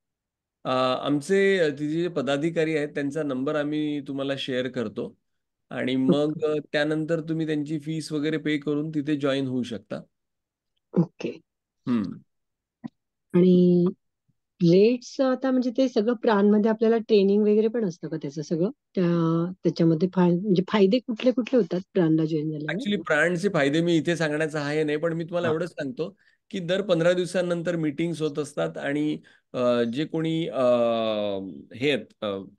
आमचे तिथे जे पदाधिकारी आहेत त्यांचा नंबर आम्ही तुम्हाला शेअर करतो आणि मग त्यानंतर तुम्ही त्यांची फीस वगैरे पे करून तिथे जॉईन होऊ शकता. ओके. हम्म. आणि रेट्स आता म्हणजे ते सगळं प्राणमध्ये आपल्याला ट्रेनिंग वगैरे पण असतं का त्याचं सगळं? त्याच्यामध्ये म्हणजे फायदे कुठले कुठले होतात प्राणला जॉईन झाल्यावर? ऍक्च्युली ब्रँडचे फायदे मी इथे सांगण्याचा आहे नाही, पण मी तुम्हाला हा. एवढंच सांगतो की दर 15 दिवसांनंतर मीटिंग्स होत असतात आणि जे कोणी हे आहेत,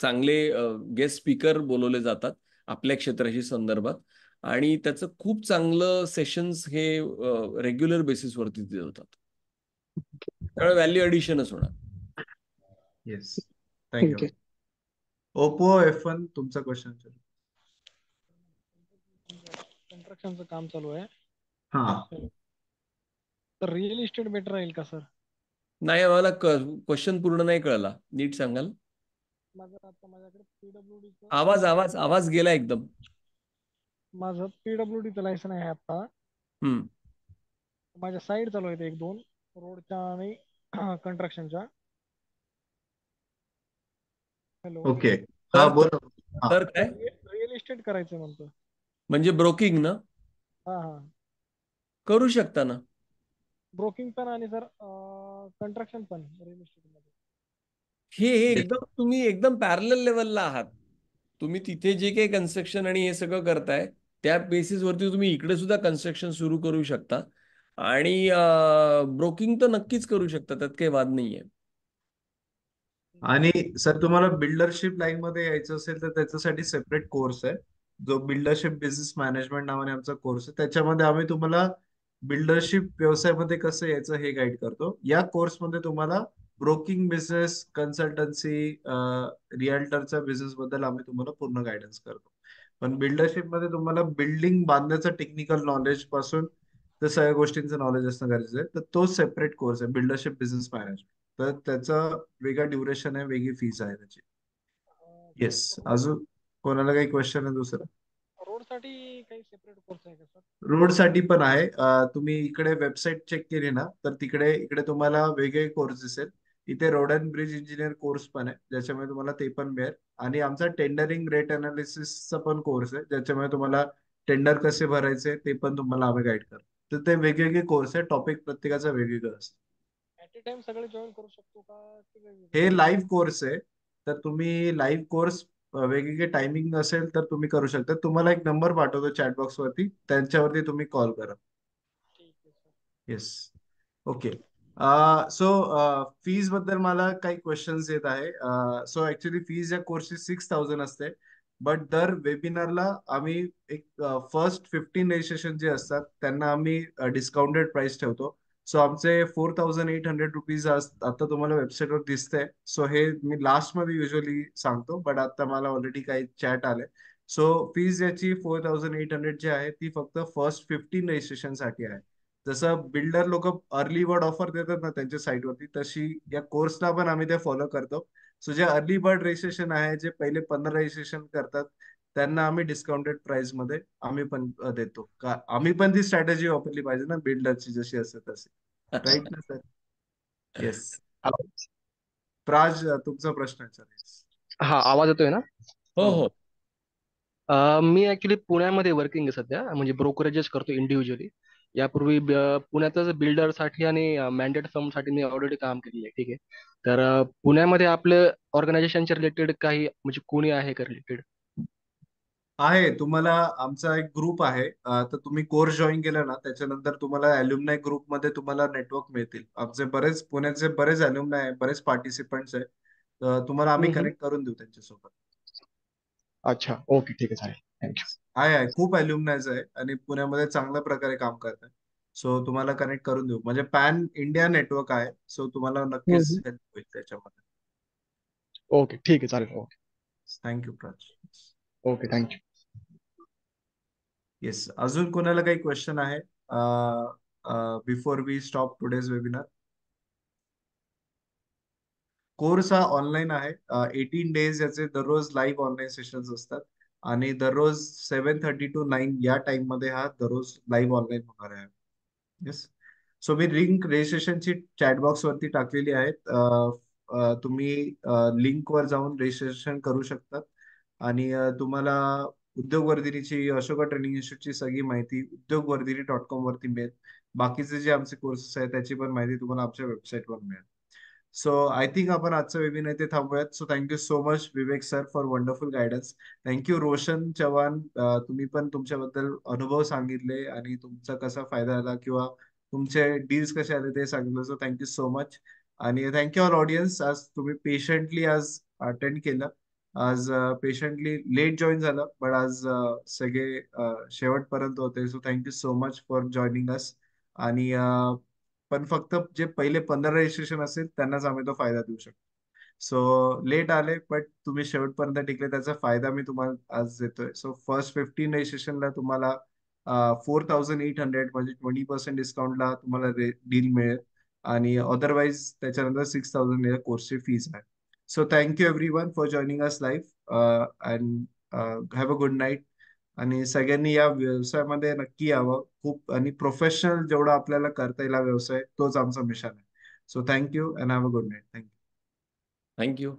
चांगले गेस्ट स्पीकर बोलवले जातात आपल्या क्षेत्राशी संदर्भात आणि त्याचं खूप चांगलं सेशन्स हे रेग्युलर बेसिसवरती दिले होतात. त्यामुळे व्हॅल्यू ॲडिशनच होणार. Yes, thank you. Thank you. Oppo F1 तुमचा क्वेश्चन. कन्स्ट्रक्शनचं काम चालू आहे, हा. तर रिअल इस्टेट बेटर राहील का सर? नाही, आम्हाला क्वेश्चन पूर्ण नाही कळला, नीट सांगाल? माझ्याकडे पीडब्ल्यूडी आवाज आवाज आवाज गेला एकदम. माझं पीडब्ल्यूडीचं लायसन आहे आता. हम्म. माझ्या साईड चालू आहेत एक दोन रोडच्या आणि कन्स्ट्रक्शनच्या. हॅलो. ओके. हा, तर बोल. हा. तर काय रिअल इस्टेट करायचं म्हणतो. म्हणजे ब्रोकिंग ना? हा, करू शकता ना. ब्रोकिंग पण आणि सर कन्स्ट्रक्शन पण रिअल इस्टेट मध्ये. हे एकदम तुम्ही एकदम पॅरलल लेवलला आहात. तुम्ही तिथे जे काही कन्स्ट्रक्शन आणि हे सगळं करताय त्या बेसिसवरती तुम्ही इकडे सुद्धा कन्स्ट्रक्शन सुरू करू शकता आणि ब्रोकिंग तर नक्कीच करू शकता, त्यात काही वाद नाहीये. आणि सर तुम्हाला बिल्डरशिप लाईन मध्ये यायचं असेल तर त्याच्यासाठी सेपरेट कोर्स आहे, जो बिल्डरशिप बिझनेस मॅनेजमेंट नावाने आमचा कोर्स आहे. त्याच्यामध्ये आम्ही तुम्हाला बिल्डरशिप व्यवसायामध्ये कसं यायचं हे गाईड करतो. या कोर्समध्ये तुम्हाला ब्रोकिंग बिझनेस, कन्सल्टन्सी, रिअल्टरच्या बिझनेस बद्दल आम्ही तुम्हाला पूर्ण गायडन्स करतो. पण बिल्डरशिप मध्ये तुम्हाला बिल्डिंग बांधण्याचं टेक्निकल नॉलेज पासून तर सगळ्या गोष्टींचं नॉलेज असणं गरजेचं आहे. तर तो सेपरेट कोर्स आहे बिल्डरशिप बिझनेस मॅनेजमेंट. तर त्याचं वेगळा ड्युरेशन आहे, वेगळी फीस आहे त्याची. येस. अजून कोणाला काही क्वेश्चन आहे दुसरा? रोड साठी काही सेपरेट कोर्स आहे का सर? रोड साठी पण आहे. तुम्ही इकडे वेबसाईट चेक केली ना तर इकडे तुम्हाला वेगळे कोर्स दिसेल. इथे road and bridge engineer course पण आहे, ज्याच्यामुळे तुम्हाला ते पण मिळेल. आणि आमचा टेंडरिंग रेट अनालिसिसचा पण कोर्स आहे, ज्याच्यामुळे तुम्हाला टेंडर कसे भरायचे ते पण तुम्हाला आम्ही गाईड करतो. तर ते वेगवेगळे कोर्स आहे, टॉपिक प्रत्येकाचा वेगवेगळं असतं. ऍट ए टाइम सगळे जॉईन करू शकतो का? हे लाईव्ह कोर्स आहे, तर तुम्ही लाईव्ह कोर्स वेगवेगळे टायमिंग असेल तर तुम्ही करू शकता. तुम्हाला एक नंबर पाठवतो चॅट बॉक्स वरती, त्यांच्यावरती तुम्ही कॉल करा. ठीक आहे sir. Yes. Okay. So fees बद्दल मला काही क्वेश्चन्स येत आहे. सो ऍक्च्युली फीज या कोर्सची 6,000 असते, बट दर वेबिनारला आम्ही एक फर्स्ट 15 रजिस्ट्रेशन जे असतात त्यांना आम्ही डिस्काउंटेड प्राइस ठेवतो. सो आमचे 4,800 रुपीज आता तुम्हाला वेबसाईटवर दिसतंय. सो हे मी लास्ट मध्ये युजली सांगतो, बट आता मला ऑलरेडी काही चॅट आले. सो फीज याची 4,800 जी आहे ती फक्त फर्स्ट 15 रजिस्ट्रेशन साठी आहे. जसं बिल्डर लोक अर्ली बर्ड ऑफर देतात ना त्यांच्या साईटवरती, तशी या कोर्सला पण आम्ही ते फॉलो करतो. सो जे अर्ली बर्ड रजिस्ट्रेशन आहे, जे पहिले 15 रजिस्ट्रेशन करतात त्यांना आम्ही डिस्काउंटेड प्राइस मध्ये आम्ही पण देतो. का आम्ही पण ती स्ट्रॅटेजी वापरली पाहिजे ना बिल्डरची जशी असते तशी. राईट ना सर? येस. प्राज, तुमचा प्रश्न आहे. हा, आवाज येतोय ना? हो हो. मी ऍक्च्युली पुण्यामध्ये वर्किंग आहे सध्या, म्हणजे ब्रोकरेजेस करतो इंडिव्हिज्युअली. यापूर्वी पुण्यातच बिल्डरसाठी आणि मॅन्डेट फर्मसाठी मी ऑलरेडी काम केलेलं आहे. ठीक आहे. तर पुण्यामध्ये आपलं ऑर्गनायझेशनच्या रिलेटेड काही म्हणजे कोणी आहे का रिलेटेड? आहे. तुम्हाला आमचा एक ग्रुप आहे. तर तुम्ही कोर्स जॉईन केला ना त्याच्यानंतर तुम्हाला अल्युमनाय ग्रुपमध्ये तुम्हाला नेटवर्क मिळतील. आमचे बरेच पुण्याचे बरेच अल्युमनाय आहे, बरेच पार्टिसिपंट्स आहे. तुम्हाला आम्ही हम्म. कनेक्ट करून देऊ त्यांच्यासोबत. अच्छा, ओके, ठीक आहे, चालेल, थँक्यू. आहे खूप अल्युमनायज आहे आणि पुण्यामध्ये चांगल्या प्रकारे काम करत आहे. सो तुम्हाला कनेक्ट करून देऊ, म्हणजे पॅन इंडिया नेटवर्क आहे. सो तुम्हाला नक्कीच हेल्प होईल त्याच्यामध्ये. ओके, ठीक आहे, चालेल. Okay. Thank you Prach. Okay, thank you. Yes, अजून कोणाला काही क्वेश्चन आहे before we stop today's webinar? Course हा ऑनलाईन आहे. 18 डेज याचे दररोज लाईव्ह ऑनलाईन सेशन्स असतात आणि दररोज 7:30 to 9 या टाइम मध्ये हा दररोज लाईव्ह ऑनलाईन होणार आहे. येस. सो मी लिंक रजिस्ट्रेशनची चॅटबॉक्स वरती टाकलेली आहे. तुम्ही लिंक वर जाऊन रजिस्ट्रेशन करू शकतात आणि तुम्हाला उद्योगवर्धिनीची, अशोका ट्रेनिंग इन्स्टिट्यूटची सगळी माहिती उद्योगवर्धिनी.com वरती मिळेल. बाकीचे जे आमचे कोर्सेस आहेत त्याची पण माहिती तुम्हाला आमच्या वेबसाईटवर मिळेल. सो आय थिंक आपण आजचं वेबिनार इथे थांबूयात. So thank you so much Vivek sir for wonderful guidance. Thank you Roshan Chavan, तुम्ही पण तुमच्याबद्दल अनुभव सांगितले आणि तुमचा कसा फायदा झाला किंवा तुमचे डील्स कसे आले ते सांगितलं. So thank you so much. आणि थँक्यू ऑल ऑडियन्स, आज तुम्ही पेशंटली आज अटेंड केलं. आज पेशंटली लेट जॉईन झालं, पण आज सगळे शेवटपर्यंत होते. So thank you so much for joining us. आणि पण फक्त जे पहिले 15 रजिस्ट्रेशन असेल त्यांनाच आम्ही तो फायदा देऊ शकतो. सो लेट आले बट तुम्ही शेवटपर्यंत टिकले, त्याचा फायदा मी तुम्हाला आज देतोय. सो फर्स्ट 15 रजिस्ट्रेशनला तुम्हाला 4800 म्हणजे 20% डिस्काउंटला तुम्हाला डील मिळेल आणि अदरवाईज त्याच्यानंतर 6000 या कोर्सची फीस आहे. So thank you every one for joining us live and have a good night. आणि सगळ्यांनी या व्यवसायामध्ये नक्की यावं. खूप आणि प्रोफेशनल जेवढा आपल्याला करता येईल हा व्यवसाय, तोच आमचा मिशन आहे. So thank you and have a good night. Thank you. Thank you.